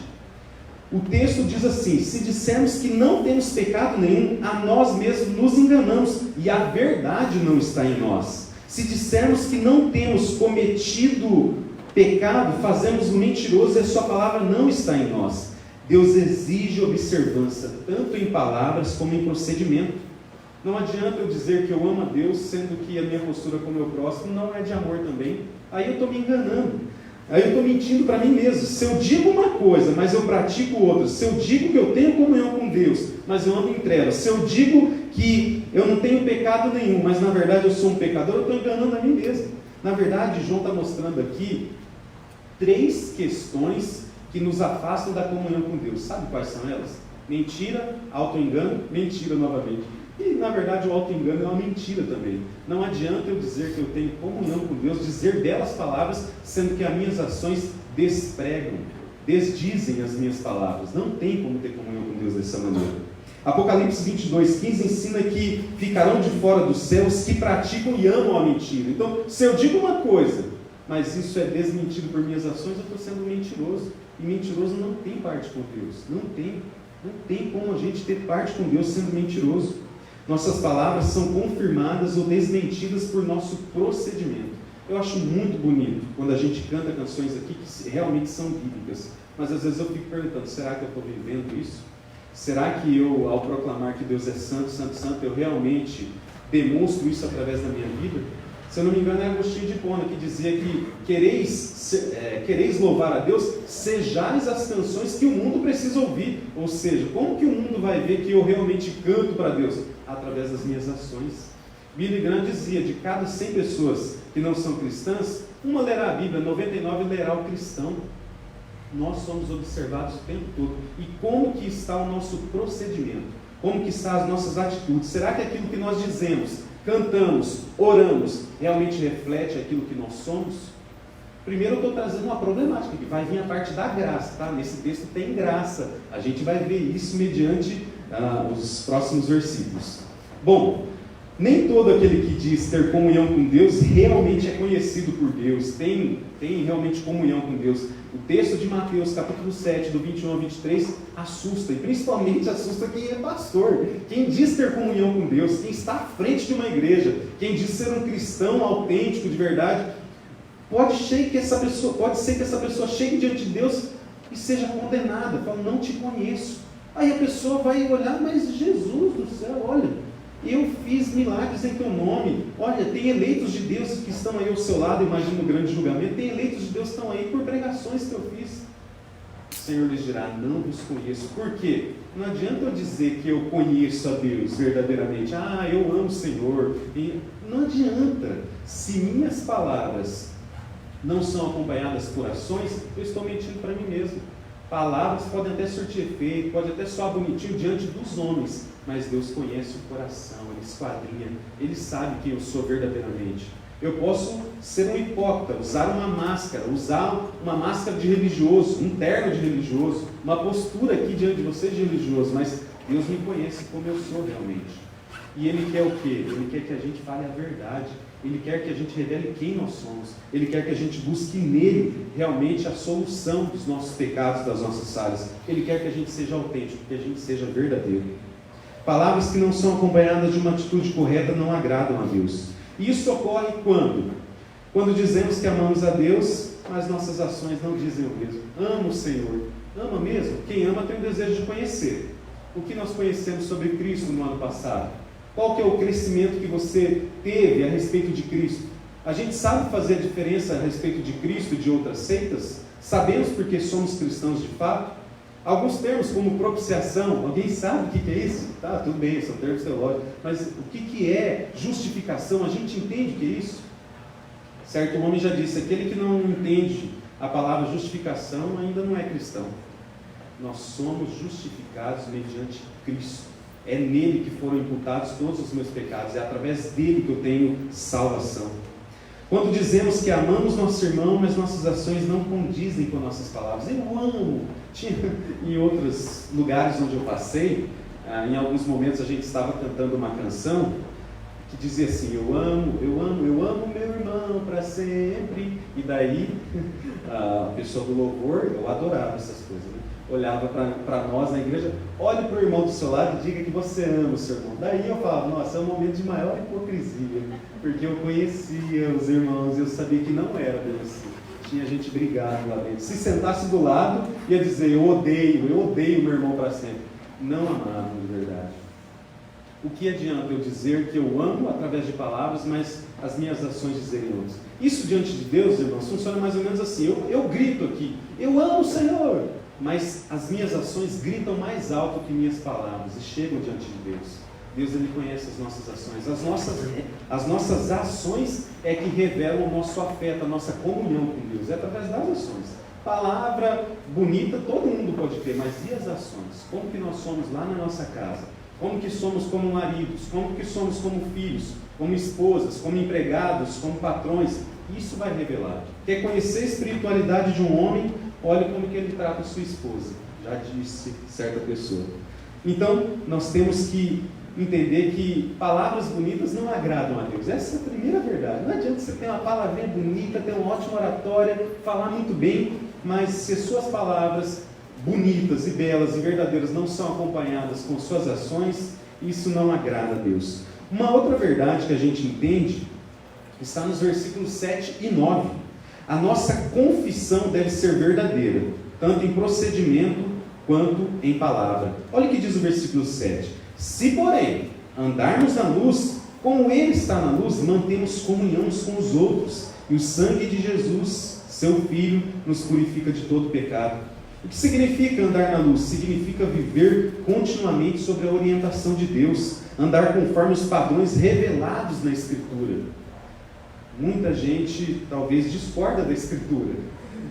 O texto diz assim: se dissermos que não temos pecado nenhum, a nós mesmos nos enganamos e a verdade não está em nós. Se dissermos que não temos cometido pecado, fazemos o mentiroso e a sua palavra não está em nós. Deus exige observância, tanto em palavras como em procedimento. Não adianta eu dizer que eu amo a Deus, sendo que a minha postura com o meu próximo não é de amor também. Aí eu estou me enganando. Aí eu estou mentindo para mim mesmo. Se eu digo uma coisa, mas eu pratico outra. Se eu digo que eu tenho comunhão com Deus, mas eu ando em trevas. Se eu digo que eu não tenho pecado nenhum, mas na verdade eu sou um pecador, eu estou enganando a mim mesmo. Na verdade, João está mostrando aqui 3 questões que nos afastam da comunhão com Deus. Sabe quais são elas? Mentira, auto-engano, mentira novamente. E na verdade o auto-engano é uma mentira também. Não adianta eu dizer que eu tenho comunhão com Deus, dizer belas palavras, sendo que as minhas ações despregam, desdizem as minhas palavras. Não tem como ter comunhão com Deus dessa maneira. Apocalipse 22:15 ensina que ficarão de fora dos céus que praticam e amam a mentira. Então, se eu digo uma coisa, mas isso é desmentido por minhas ações, eu estou sendo mentiroso. E mentiroso não tem parte com Deus. Não tem como a gente ter parte com Deus sendo mentiroso. Nossas palavras são confirmadas ou desmentidas por nosso procedimento. Eu acho muito bonito quando a gente canta canções aqui que realmente são bíblicas. Mas às vezes eu fico perguntando, será que eu estou vivendo isso? Será que eu, ao proclamar que Deus é santo, santo, santo, eu realmente demonstro isso através da minha vida? Se eu não me engano, é Agostinho de Hipona que dizia que quereis louvar a Deus, sejais as canções que o mundo precisa ouvir. Ou seja, como que o mundo vai ver que eu realmente canto para Deus? Através das minhas ações. Billy Graham dizia, de cada 100 pessoas que não são cristãs, uma lerá a Bíblia, 99 lerá o cristão. Nós somos observados o tempo todo. E como que está o nosso procedimento? Como que estão as nossas atitudes? Será que aquilo que nós dizemos, cantamos, oramos, realmente reflete aquilo que nós somos? Primeiro eu estou trazendo uma problemática, que vai vir a parte da graça, tá? Nesse texto tem graça. A gente vai ver isso mediante os próximos versículos. Bom, nem todo aquele que diz ter comunhão com Deus realmente é conhecido por Deus, tem realmente comunhão com Deus. O texto de Mateus, capítulo 7, do 21 ao 23, assusta, e principalmente assusta quem é pastor, quem diz ter comunhão com Deus, quem está à frente de uma igreja, quem diz ser um cristão autêntico de verdade. Pode ser que essa pessoa chegue diante de Deus e seja condenada, fala, não te conheço. Aí a pessoa vai olhar, mas Jesus do céu, olha, eu fiz milagres em teu nome, olha, tem eleitos de Deus que estão aí ao seu lado, imagina o grande julgamento, tem eleitos de Deus que estão aí por pregações que eu fiz. O Senhor lhes dirá, não vos conheço. Por quê? Não adianta eu dizer que eu conheço a Deus verdadeiramente, eu amo o Senhor, não adianta. Se minhas palavras não são acompanhadas por ações, eu estou mentindo para mim mesmo. Palavras podem até surtir efeito, pode até soar bonitinho diante dos homens, mas Deus conhece o coração, Ele esquadrinha, Ele sabe quem eu sou verdadeiramente. Eu posso ser um hipócrita, usar uma máscara de religioso, um terno de religioso, uma postura aqui diante de vocês de religioso, mas Deus me conhece como eu sou realmente. E Ele quer o quê? Ele quer que a gente fale a verdade. Ele quer que a gente revele quem nós somos. Ele quer que a gente busque nele realmente a solução dos nossos pecados, das nossas falhas. Ele quer que a gente seja autêntico, que a gente seja verdadeiro. Palavras que não são acompanhadas de uma atitude correta não agradam a Deus. E isso ocorre quando? Quando dizemos que amamos a Deus, mas nossas ações não dizem o mesmo. Amo o Senhor. Ama mesmo? Quem ama tem o desejo de conhecer. O que nós conhecemos sobre Cristo no ano passado? Qual que é o crescimento que você teve a respeito de Cristo? A gente sabe fazer a diferença a respeito de Cristo e de outras seitas? Sabemos porque somos cristãos de fato? Alguns termos como propiciação, alguém sabe o que é isso? Tá, tudo bem, são termos teológicos, mas o que é justificação? A gente entende o que é isso? Certo homem já disse, aquele que não entende A palavra justificação ainda não é cristão. Nós somos justificados mediante Cristo. É nele que foram imputados todos os meus pecados. É através dele que eu tenho salvação. Quando dizemos que amamos nosso irmão, mas nossas ações não condizem com nossas palavras. Eu amo. Tinha em outros lugares onde eu passei, em alguns momentos a gente estava cantando uma canção que dizia assim: eu amo meu irmão para sempre. E daí a pessoa do louvor, eu adorava essas coisas, né? Olhava para nós na igreja: olhe para o irmão do seu lado e diga que você ama o seu irmão. Daí eu falava: nossa, é um momento de maior hipocrisia, porque eu conhecia os irmãos e eu sabia que não era bem assim. Tinha gente brigando lá dentro. Se sentasse do lado, ia dizer: eu odeio meu irmão para sempre. Não amavam de verdade. O que adianta eu dizer que eu amo através de palavras, mas as minhas ações dizerem outras? Isso diante de Deus, irmãos, funciona mais ou menos assim. Eu grito aqui: eu amo o Senhor, mas as minhas ações gritam mais alto que minhas palavras e chegam diante de Deus. Deus, Ele conhece as nossas ações. As nossas ações é que revelam o nosso afeto, a nossa comunhão com Deus. É através das ações. Palavra bonita todo mundo pode ter, mas e as ações? Como que nós somos lá na nossa casa? Como que somos como maridos? Como que somos como filhos? Como esposas? Como empregados? Como patrões? Isso vai revelar. Quer conhecer a espiritualidade de um homem? Olhe como que ele trata a sua esposa. Já disse certa pessoa. Então, nós temos que entender que palavras bonitas não agradam a Deus. Essa é a primeira verdade. Não adianta você ter uma palavrinha bonita, ter uma ótima oratória, falar muito bem, mas se suas palavras bonitas e belas e verdadeiras não são acompanhadas com suas ações, isso não agrada a Deus. Uma outra verdade que a gente entende está nos versículos 7 e 9. A nossa confissão deve ser verdadeira, tanto em procedimento quanto em palavra. Olha o que diz o versículo 7. Se, porém, andarmos na luz, como Ele está na luz, mantemos comunhão uns com os outros, e o sangue de Jesus, seu Filho, nos purifica de todo pecado. O que significa andar na luz? Significa viver continuamente sob a orientação de Deus, andar conforme os padrões revelados na Escritura. Muita gente talvez discorda da Escritura.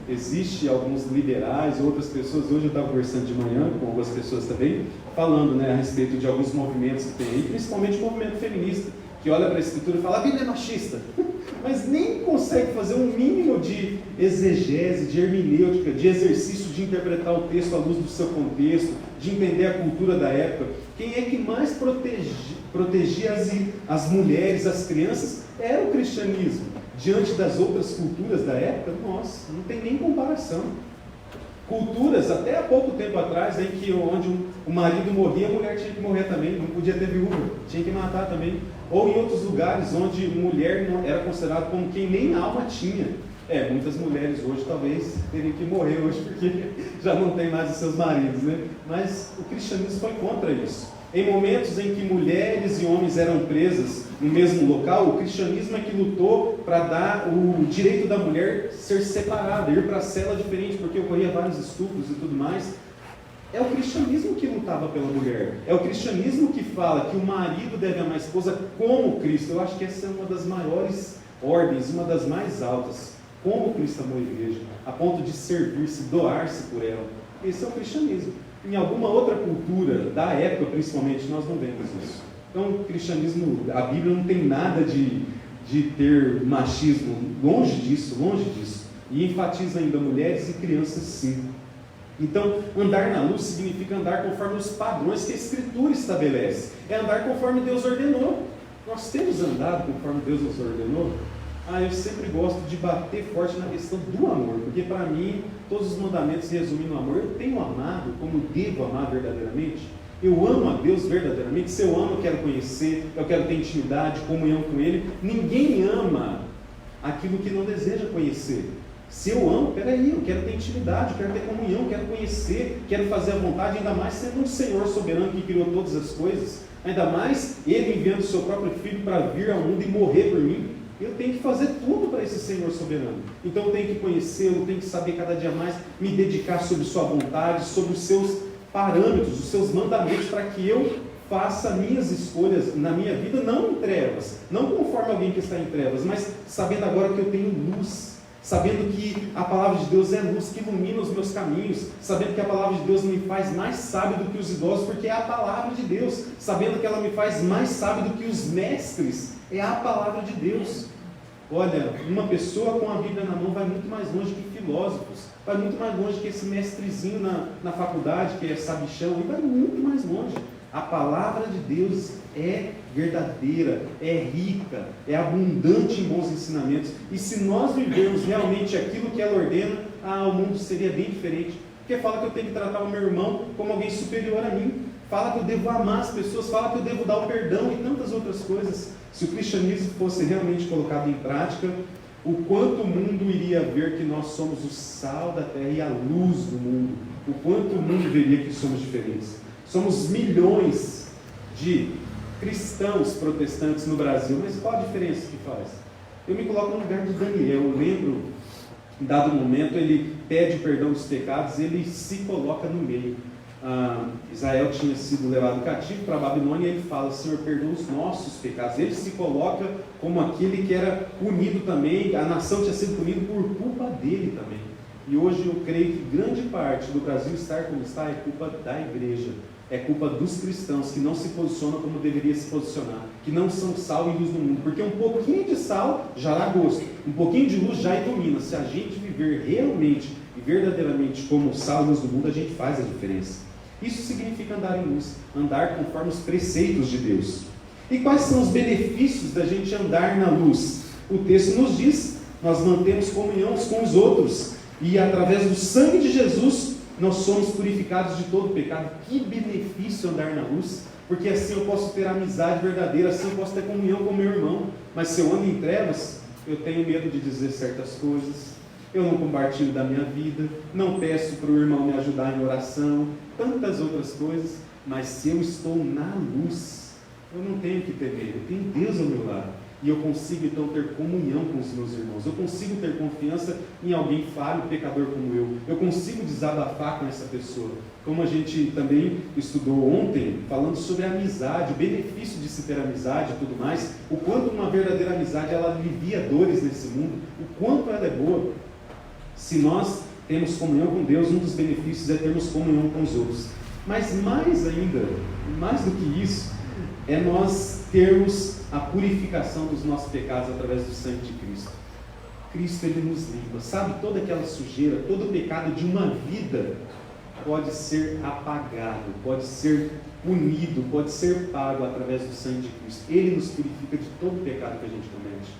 Existem alguns liberais, outras pessoas, hoje eu estava conversando de manhã com algumas pessoas também, falando, né, a respeito de alguns movimentos que tem aí, principalmente o movimento feminista, que olha para a Escritura e fala: a Bíblia é machista, mas nem consegue fazer um mínimo de exegese, de hermenêutica, de exercício de interpretar o texto à luz do seu contexto, de entender a cultura da época. Quem é que mais protegia as mulheres, as crianças? Era o cristianismo. Diante das outras culturas da época, nossa, não tem nem comparação. Culturas, até há pouco tempo atrás, em que onde o marido morria, a mulher tinha que morrer também, não podia ter viúva, tinha que matar também. Ou em outros lugares onde mulher não era considerada como quem nem alma tinha. Muitas mulheres hoje talvez teriam que morrer hoje porque já não tem mais os seus maridos, né? Mas o cristianismo foi contra isso. Em momentos em que mulheres e homens eram presas no mesmo local, o cristianismo é que lutou para dar o direito da mulher ser separada, ir para a cela diferente, porque ocorria vários estupros e tudo mais. É o cristianismo que lutava pela mulher. É o cristianismo que fala que o marido deve amar a esposa como Cristo. Eu acho que essa é uma das maiores ordens, uma das mais altas. Como Cristo amou a igreja, a ponto de servir-se, doar-se por ela. Esse é o cristianismo. Em alguma outra cultura, da época principalmente, nós não vemos isso. Então, o cristianismo, a Bíblia não tem nada de ter machismo, longe disso. E enfatiza ainda mulheres e crianças, sim. Então, andar na luz significa andar conforme os padrões que a Escritura estabelece. É andar conforme Deus ordenou. Nós temos andado conforme Deus nos ordenou. Eu sempre gosto de bater forte na questão do amor, porque para mim, todos os mandamentos se resumem no amor. Eu tenho amado como devo amar verdadeiramente. Eu amo a Deus verdadeiramente. Se eu amo, eu quero conhecer, eu quero ter intimidade, comunhão com Ele. Ninguém ama aquilo que não deseja conhecer. Se eu amo, peraí, eu quero ter intimidade, eu quero ter comunhão, eu quero conhecer, quero fazer a vontade, ainda mais sendo um Senhor soberano que criou todas as coisas, ainda mais Ele enviando o seu próprio Filho para vir ao mundo e morrer por mim. Eu tenho que fazer tudo para esse Senhor soberano. Então eu tenho que conhecê-lo, tenho que saber cada dia mais, me dedicar sobre sua vontade, sobre os seus parâmetros, os seus mandamentos, para que eu faça minhas escolhas na minha vida, não em trevas, não conforme alguém que está em trevas, mas sabendo agora que eu tenho luz, sabendo que a palavra de Deus é luz que ilumina os meus caminhos, sabendo que a palavra de Deus me faz mais sábio do que os idosos, porque é a palavra de Deus, sabendo que ela me faz mais sábio do que os mestres, é a palavra de Deus. Olha, uma pessoa com a Bíblia na mão vai muito mais longe que filósofos, vai muito mais longe que esse mestrezinho na faculdade, que é sabichão, e vai muito mais longe. A palavra de Deus é verdadeira, é rica, é abundante em bons ensinamentos. E se nós vivermos realmente aquilo que ela ordena, o mundo seria bem diferente. Porque fala que eu tenho que tratar o meu irmão como alguém superior a mim. Fala que eu devo amar as pessoas, fala que eu devo dar o perdão e tantas outras coisas. Se o cristianismo fosse realmente colocado em prática, o quanto o mundo iria ver que nós somos o sal da terra e a luz do mundo. O quanto o mundo veria que somos diferentes. Somos milhões de cristãos protestantes no Brasil, mas qual a diferença que faz? Eu me coloco no lugar de Daniel. Eu lembro, em dado momento, ele pede perdão dos pecados, ele se coloca no meio. Israel tinha sido levado cativo para a Babilônia e ele fala: Senhor, perdoa os nossos pecados. Ele se coloca como aquele que era punido também, a nação tinha sido punida por culpa dele também. E hoje eu creio que grande parte do Brasil estar como está é culpa da igreja. É culpa dos cristãos que não se posicionam como deveria se posicionar, que não são sal e luz do mundo, porque um pouquinho de sal já dá gosto, um pouquinho de luz já ilumina. Se a gente viver realmente e verdadeiramente como sal e luz do mundo, a gente faz a diferença. Isso significa andar em luz, andar conforme os preceitos de Deus. E quais são os benefícios da gente andar na luz? O texto nos diz: nós mantemos comunhão uns com os outros, e através do sangue de Jesus nós somos purificados de todo pecado. Que benefício andar na luz, porque assim eu posso ter amizade verdadeira, assim eu posso ter comunhão com meu irmão. Mas se eu ando em trevas, eu tenho medo de dizer certas coisas, eu não compartilho da minha vida, não peço para o irmão me ajudar em oração, tantas outras coisas. Mas se eu estou na luz, eu não tenho que temer, eu tenho Deus ao meu lado. E eu consigo então ter comunhão com os meus irmãos. Eu consigo ter confiança em alguém falho, pecador como eu. Eu consigo desabafar com essa pessoa. Como a gente também estudou ontem, falando sobre a amizade, o benefício de se ter amizade e tudo mais, o quanto uma verdadeira amizade ela alivia dores nesse mundo, o quanto ela é boa. Se nós temos comunhão com Deus, um dos benefícios é termos comunhão com os outros. Mas mais ainda, mais do que isso, é nós termos a purificação dos nossos pecados através do sangue de Cristo. Cristo, Ele nos limpa. Sabe, toda aquela sujeira, todo o pecado de uma vida pode ser apagado, pode ser punido, pode ser pago através do sangue de Cristo. Ele nos purifica de todo o pecado que a gente comete.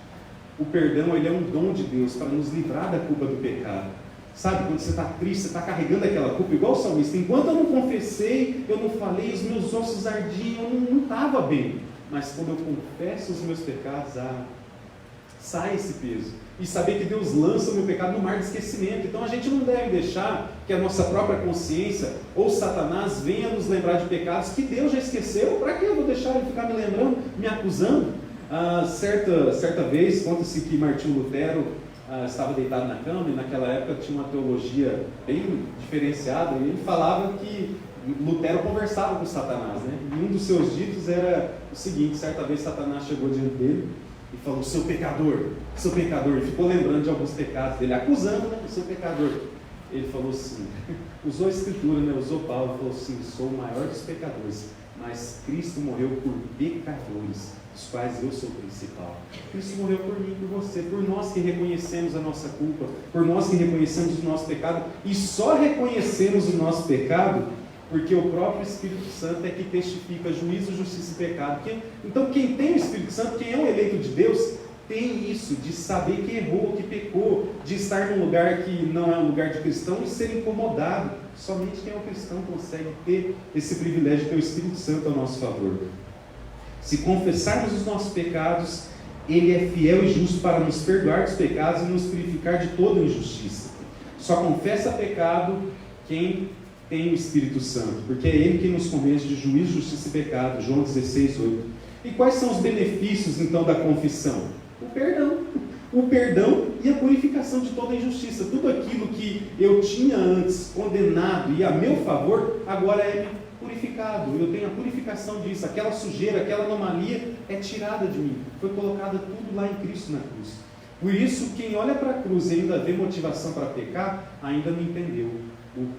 O perdão, ele é um dom de Deus para nos livrar da culpa do pecado. Sabe, quando você está triste, você está carregando aquela culpa, igual o salmista: enquanto eu não confessei, eu não falei, os meus ossos ardiam, eu não estava bem. Mas quando eu confesso os meus pecados, sai esse peso. E saber que Deus lança o meu pecado no mar de esquecimento. Então a gente não deve deixar que a nossa própria consciência ou Satanás venha nos lembrar de pecados que Deus já esqueceu. Para que eu vou deixar ele ficar me lembrando, me acusando? Certa vez, conta-se que Martinho Lutero estava deitado na cama, e naquela época tinha uma teologia bem diferenciada, e ele falava que Lutero conversava com Satanás, né? E um dos seus ditos era o seguinte: certa vez Satanás chegou diante dele e falou: seu pecador, e ficou lembrando de alguns pecados dele, acusando, né? O seu pecador. Ele falou assim, usou a escritura, né? Usou Paulo, falou assim: sou o maior dos pecadores, mas Cristo morreu por pecadores, dos quais eu sou o principal. Cristo morreu por mim, por você, por nós que reconhecemos a nossa culpa, por nós que reconhecemos o nosso pecado, e só reconhecemos o nosso pecado porque o próprio Espírito Santo é que testifica juízo, justiça e pecado. Então quem tem o Espírito Santo, quem é o eleito de Deus, tem isso, de saber que errou, que pecou, de estar num lugar que não é um lugar de cristão e ser incomodado. Somente quem é um cristão consegue ter esse privilégio de ter o Espírito Santo ao nosso favor. Se confessarmos os nossos pecados, Ele é fiel e justo para nos perdoar dos pecados e nos purificar de toda injustiça. Só confessa pecado quem tem o Espírito Santo, porque é Ele quem nos convence de juízo, justiça e pecado. João 16:8. E quais são os benefícios então da confissão? O perdão e a purificação de toda injustiça. Tudo aquilo que eu tinha antes condenado e a meu favor, agora é purificado. Eu tenho a purificação disso. Aquela sujeira, aquela anomalia é tirada de mim. Foi colocada tudo lá em Cristo na cruz. Por isso, quem olha para a cruz e ainda vê motivação para pecar, ainda não entendeu.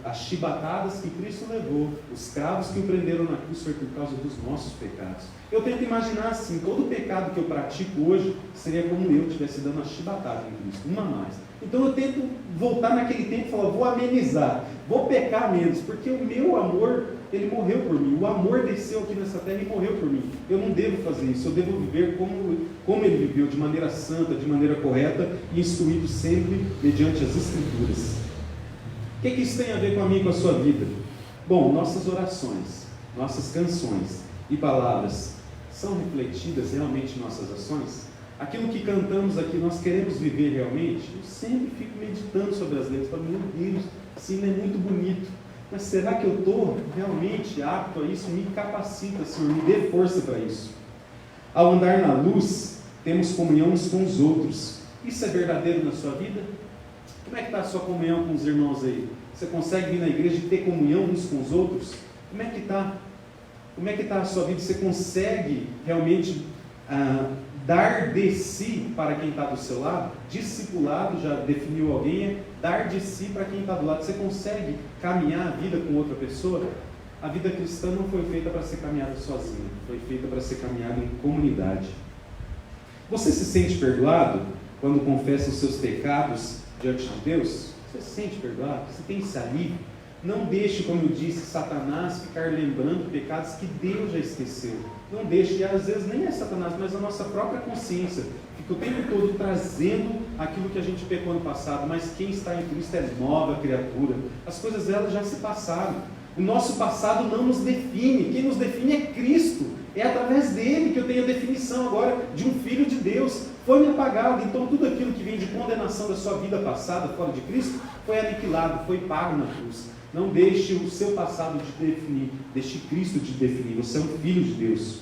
As chibatadas que Cristo levou, os cravos que o prenderam na cruz, foi por causa dos nossos pecados. Eu tento imaginar assim, todo pecado que eu pratico hoje seria como eu estivesse dando uma chibatada em Cristo, uma a mais. Então eu tento voltar naquele tempo e falar, vou amenizar, vou pecar menos, porque o meu amor, ele morreu por mim. O amor desceu aqui nessa terra e morreu por mim. Eu não devo fazer isso, eu devo viver como ele viveu, de maneira santa, de maneira correta e instruído sempre mediante as Escrituras. O que isso tem a ver com a minha e com a sua vida? Bom, nossas orações, nossas canções e palavras são refletidas realmente em nossas ações? Aquilo que cantamos aqui, nós queremos viver realmente? Eu sempre fico meditando sobre as letras, meu Deus, sim, é muito bonito. Mas será que eu estou realmente apto a isso? Me capacita, Senhor, me dê força para isso. Ao andar na luz, temos comunhão uns com os outros. Isso é verdadeiro na sua vida? Como é que está a sua comunhão com os irmãos aí? Você consegue vir na igreja e ter comunhão uns com os outros? Como é que está? Como é que está a sua vida? Você consegue realmente dar de si para quem está do seu lado? Discipulado, já definiu alguém, é dar de si para quem está do lado. Você consegue caminhar a vida com outra pessoa? A vida cristã não foi feita para ser caminhada sozinha, foi feita para ser caminhada em comunidade. Você se sente perdoado quando confessa os seus pecados diante de Deus? Você se sente perdoado? Você tem esse alívio? Não deixe, como eu disse, Satanás ficar lembrando pecados que Deus já esqueceu. Não deixe, e às vezes nem é Satanás, mas a nossa própria consciência fica o tempo todo trazendo aquilo que a gente pecou no passado. Mas quem está em Cristo é nova criatura. As coisas delas já se passaram. O nosso passado não nos define. Quem nos define é Cristo. É através dele que eu tenho a definição agora de um filho de Deus. Foi me apagado. Então tudo aquilo que vem de condenação da sua vida passada fora de Cristo foi aniquilado, foi pago na cruz. Não deixe o seu passado te definir, deixe Cristo te definir. Você é um filho de Deus.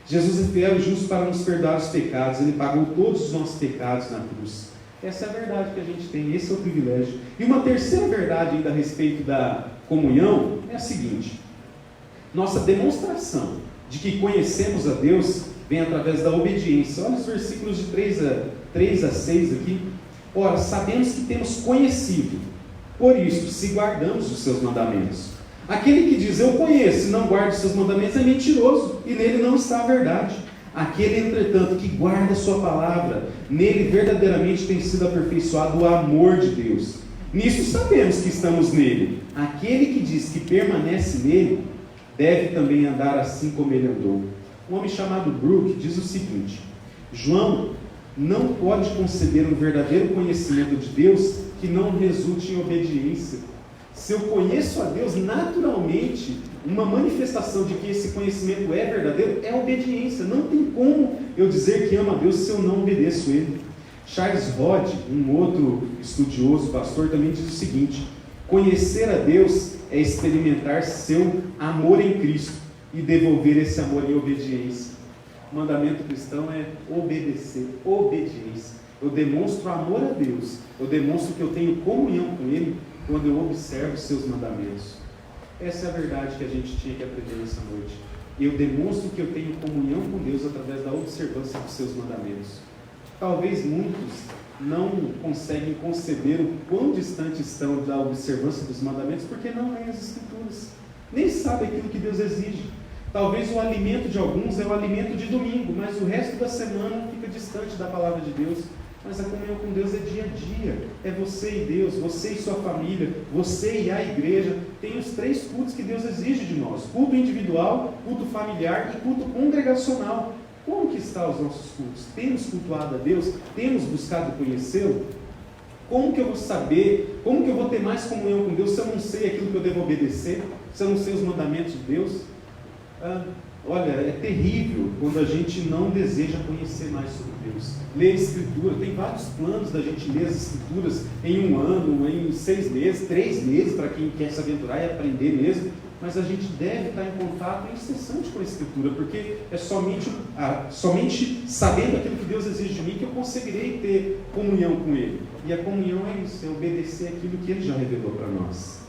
Jesus é fiel e justo para nos perdoar os pecados. Ele pagou todos os nossos pecados na cruz. Essa é a verdade que a gente tem, esse é o privilégio. E uma terceira verdade ainda a respeito da comunhão é a seguinte: nossa demonstração de que conhecemos a Deus vem através da obediência. Olha os versículos de 3 a 6 aqui. Ora, sabemos que temos conhecido, por isso, se guardamos os seus mandamentos. Aquele que diz, eu conheço, e não guarda os seus mandamentos, é mentiroso, e nele não está a verdade. Aquele, entretanto, que guarda a sua palavra, nele verdadeiramente tem sido aperfeiçoado o amor de Deus. Nisso sabemos que estamos nele. Aquele que diz que permanece nele, deve também andar assim como ele andou. Um homem chamado Brooke diz o seguinte: João não pode conceber um verdadeiro conhecimento de Deus que não resulte em obediência. Se eu conheço a Deus, naturalmente, uma manifestação de que esse conhecimento é verdadeiro é a obediência. Não tem como eu dizer que amo a Deus se eu não obedeço Ele. Charles Rod, um outro estudioso, pastor, também diz o seguinte: conhecer a Deus é experimentar seu amor em Cristo e devolver esse amor em obediência. O mandamento cristão é obedecer, obediência. Eu demonstro amor a Deus, eu demonstro que eu tenho comunhão com Ele quando eu observo os seus mandamentos. Essa é a verdade que a gente tinha que aprender nessa noite. Eu demonstro que eu tenho comunhão com Deus através da observância dos seus mandamentos. Talvez muitos não conseguem conceber o quão distantes estão da observância dos mandamentos porque não leem as Escrituras, nem sabem aquilo que Deus exige. Talvez o alimento de alguns é o alimento de domingo, mas o resto da semana fica distante da palavra de Deus. Mas a comunhão com Deus é dia a dia, é você e Deus, você e sua família, você e a igreja. Tem os 3 cultos que Deus exige de nós: culto individual, culto familiar e culto congregacional. Como que estão os nossos cultos? Temos cultuado a Deus? Temos buscado conhecê-lo? Como que eu vou saber? Como que eu vou ter mais comunhão com Deus se eu não sei aquilo que eu devo obedecer? Se eu não sei os mandamentos de Deus? Olha, é terrível quando a gente não deseja conhecer mais sobre Deus. Ler a Escritura, tem vários planos da gente ler as Escrituras em 1 ano, em 6 meses, 3 meses, para quem quer se aventurar e aprender mesmo. Mas a gente deve estar em contato incessante com a Escritura, porque é somente sabendo aquilo que Deus exige de mim que eu conseguirei ter comunhão com Ele. E a comunhão é isso, é obedecer aquilo que Ele já revelou para nós.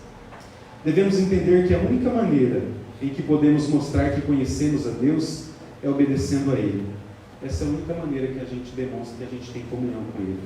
Devemos entender que a única maneira em que podemos mostrar que conhecemos a Deus é obedecendo a Ele. Essa é a única maneira que a gente demonstra que a gente tem comunhão com Ele.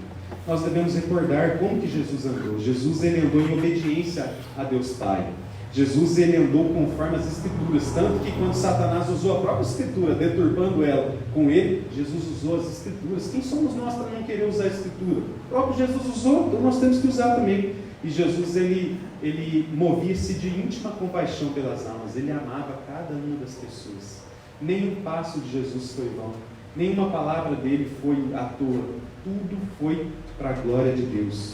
Nós devemos recordar como que Jesus andou. Jesus, ele andou em obediência a Deus Pai. Jesus, ele andou conforme as Escrituras, tanto que quando Satanás usou a própria Escritura, deturpando ela com ele, Jesus usou as Escrituras. Quem somos nós para não querer usar a Escritura? O próprio Jesus usou, então nós temos que usar também. E Jesus, ele movia-se de íntima compaixão pelas almas, ele amava cada uma das pessoas. Nenhum passo de Jesus foi vão, nenhuma palavra dele foi à toa, tudo foi para a glória de Deus.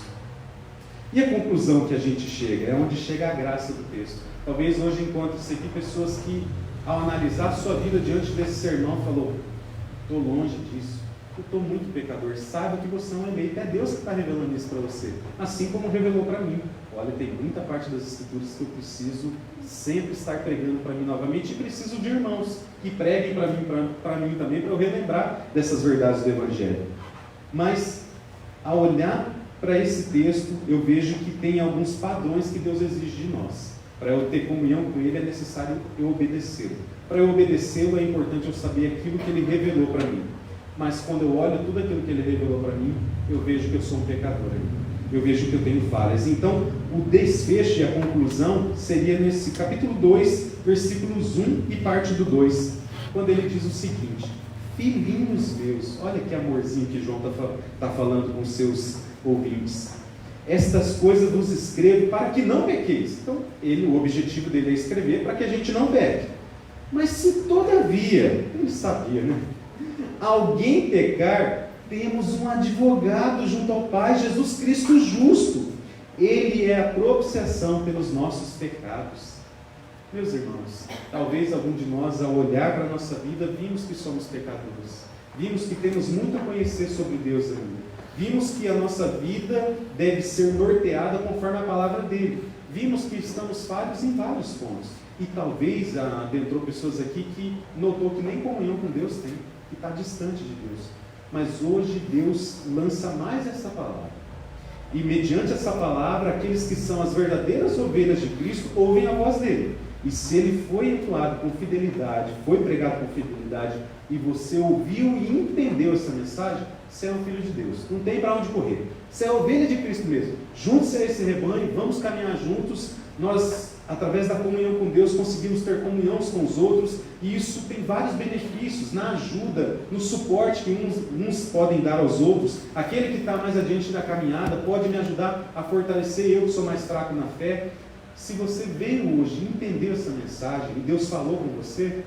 E a conclusão que a gente chega, é onde chega a graça do texto. Talvez hoje encontre-se aqui pessoas que, ao analisar a sua vida diante desse sermão, falou: estou longe disso, eu estou muito pecador. Saiba que você é um eleito, é Deus que está revelando isso para você, assim como revelou para mim. Olha, tem muita parte das Escrituras que eu preciso sempre estar pregando para mim novamente, e preciso de irmãos que preguem para mim também, para eu relembrar dessas verdades do Evangelho. Mas, ao olhar para esse texto, eu vejo que tem alguns padrões que Deus exige de nós. Para eu ter comunhão com Ele, é necessário eu obedecê-lo. Para eu obedecê-lo, é importante eu saber aquilo que Ele revelou para mim. Mas quando eu olho tudo aquilo que Ele revelou para mim, eu vejo que eu sou um pecador ainda. Eu vejo que eu tenho falhas. Então, o desfecho e a conclusão seria nesse capítulo 2, versículos 1 e parte do 2, quando ele diz o seguinte: filhinhos meus, olha que amorzinho que João está falando com seus ouvintes, estas coisas vos escrevo para que não pequeis. Então, o objetivo dele é escrever para que a gente não peque. Mas se todavia, ele sabia, né? Alguém pecar, temos um advogado junto ao Pai, Jesus Cristo justo. Ele é a propiciação pelos nossos pecados. Meus irmãos, talvez algum de nós, ao olhar para a nossa vida, vimos que somos pecadores. Vimos que temos muito a conhecer sobre Deus ainda. Vimos que a nossa vida deve ser norteada conforme a palavra dele. Vimos que estamos falhos em vários pontos. E talvez adentrou pessoas aqui que notou que nem comunhão com Deus tem, que está distante de Deus. Mas hoje Deus lança mais essa palavra. E mediante essa palavra, aqueles que são as verdadeiras ovelhas de Cristo ouvem a voz dele. E se ele foi entoado com fidelidade, foi pregado com fidelidade, e você ouviu e entendeu essa mensagem, você é um filho de Deus. Não tem para onde correr. Você é a ovelha de Cristo mesmo. Junte-se a esse rebanho, vamos caminhar juntos. Nós, através da comunhão com Deus, conseguimos ter comunhão uns com os outros, e isso tem vários benefícios na ajuda, no suporte que uns podem dar aos outros. Aquele que está mais adiante da caminhada pode me ajudar a fortalecer eu que sou mais fraco na fé. Se você veio hoje e entendeu essa mensagem, e Deus falou com você,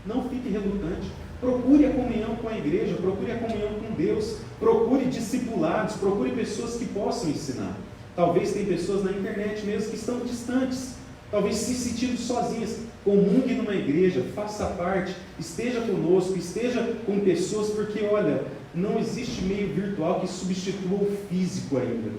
não fique relutante. Procure a comunhão com a igreja, procure a comunhão com Deus, procure discipulados, procure pessoas que possam ensinar. Talvez tem pessoas na internet mesmo que estão distantes, talvez se sentindo sozinhas. Comungue numa igreja, faça parte, esteja conosco, esteja com pessoas, porque olha, não existe meio virtual que substitua o físico ainda.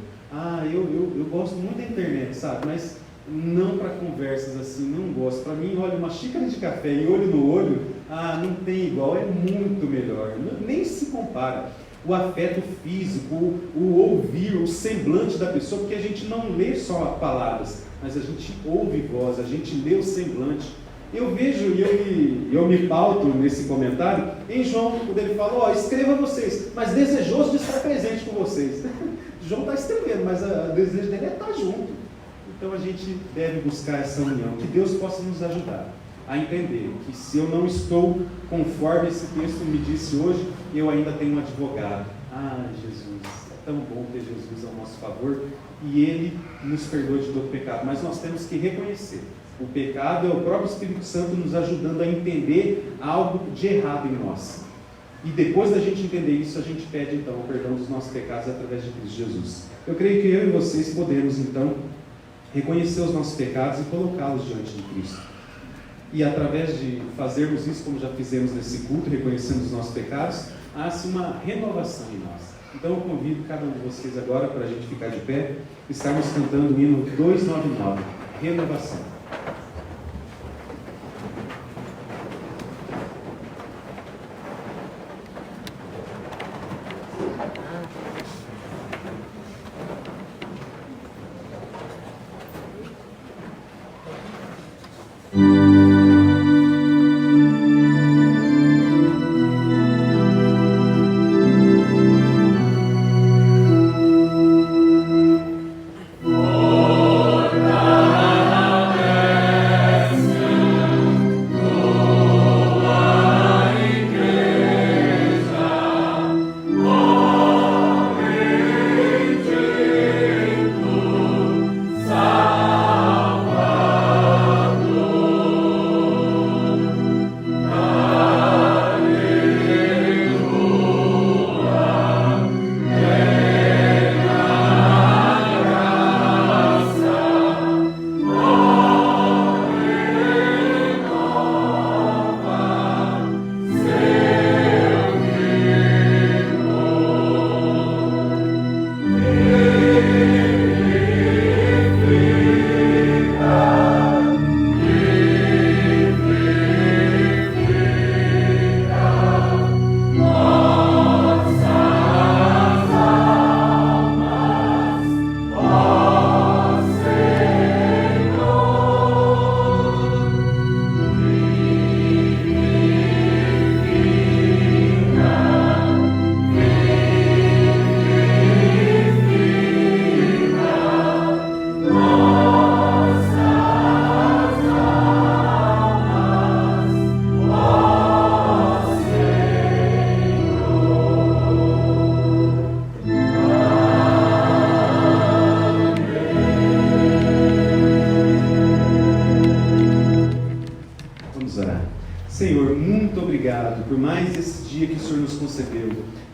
Eu gosto muito da internet, sabe? Mas não para conversas assim, não gosto. Para mim, olha, uma xícara de café e olho no olho, não tem igual, é muito melhor, nem se compara. O afeto físico, o ouvir, o semblante da pessoa, porque a gente não lê só palavras, mas a gente ouve voz, a gente lê o semblante. Eu vejo e eu me pauto nesse comentário em João, quando ele fala: escreva vocês, mas desejoso de estar presente com vocês. João está escrevendo, mas o desejo dele é estar junto. Então a gente deve buscar essa união, que Deus possa nos ajudar a entender que se eu não estou conforme esse texto me disse hoje, eu ainda tenho um advogado. Jesus, é tão bom ter Jesus ao nosso favor, e Ele nos perdoa de todo pecado, mas nós temos que reconhecer. O pecado é o próprio Espírito Santo nos ajudando a entender algo de errado em nós. E depois da gente entender isso, a gente pede então o perdão dos nossos pecados através de Cristo Jesus. Eu creio que eu e vocês podemos então reconhecer os nossos pecados e colocá-los diante de Cristo. E através de fazermos isso, como já fizemos nesse culto, reconhecendo os nossos pecados, há-se uma renovação em nós. Então eu convido cada um de vocês agora, para a gente ficar de pé, estarmos cantando o hino 299, Renovação.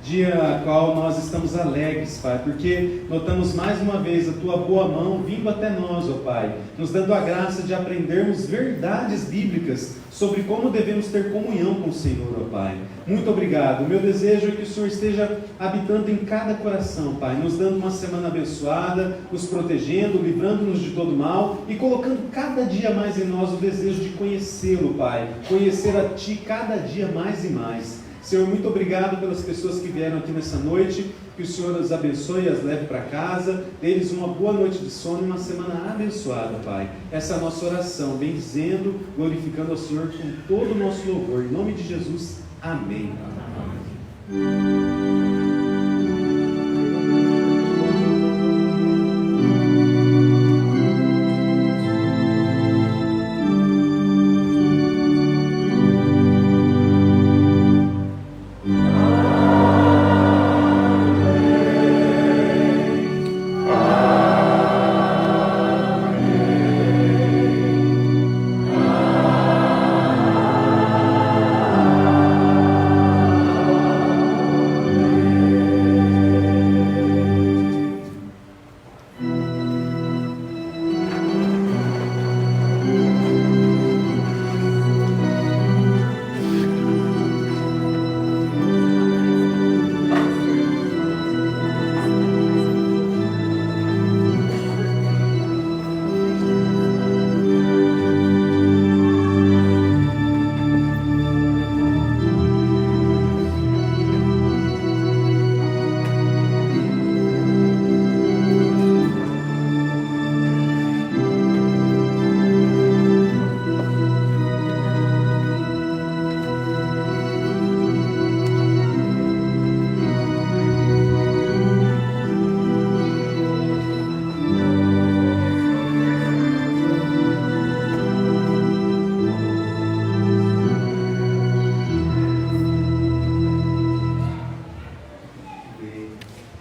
dia a qual nós estamos alegres, Pai, porque notamos mais uma vez a Tua boa mão vindo até nós, ó Pai, nos dando a graça de aprendermos verdades bíblicas sobre como devemos ter comunhão com o Senhor, ó Pai. Muito obrigado. O meu desejo é que o Senhor esteja habitando em cada coração, Pai, nos dando uma semana abençoada, nos protegendo, livrando-nos de todo mal e colocando cada dia mais em nós o desejo de conhecê-lo, Pai, conhecer a Ti cada dia mais e mais. Senhor, muito obrigado pelas pessoas que vieram aqui nessa noite, que o Senhor as abençoe e as leve para casa, dê-lhes uma boa noite de sono e uma semana abençoada, Pai. Essa é a nossa oração, bendizendo, glorificando ao Senhor com todo o nosso louvor. Em nome de Jesus, amém.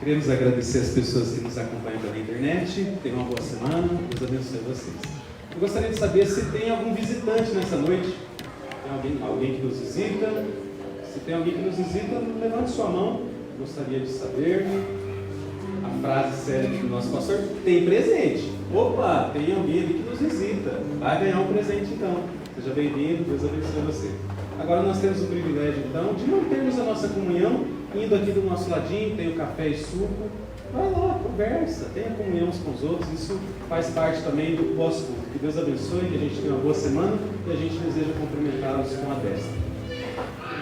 Queremos agradecer as pessoas que nos acompanham pela internet. Tenham uma boa semana. Deus abençoe vocês. Eu gostaria de saber se tem algum visitante nessa noite. Tem alguém que nos visita? Se tem alguém que nos visita, levante sua mão. Gostaria de saber. A frase célebre do nosso pastor: tem presente. Opa, tem alguém ali que nos visita. Vai ganhar um presente então. Seja bem-vindo. Deus abençoe você. Agora nós temos o privilégio então de mantermos a nossa comunhão. Indo aqui do nosso ladinho, tem o café e suco. Vai lá, conversa, tenha comunhão uns com os outros. Isso faz parte também do pós-culto. Que Deus abençoe, que a gente tenha uma boa semana e a gente deseja cumprimentá-los com a destra.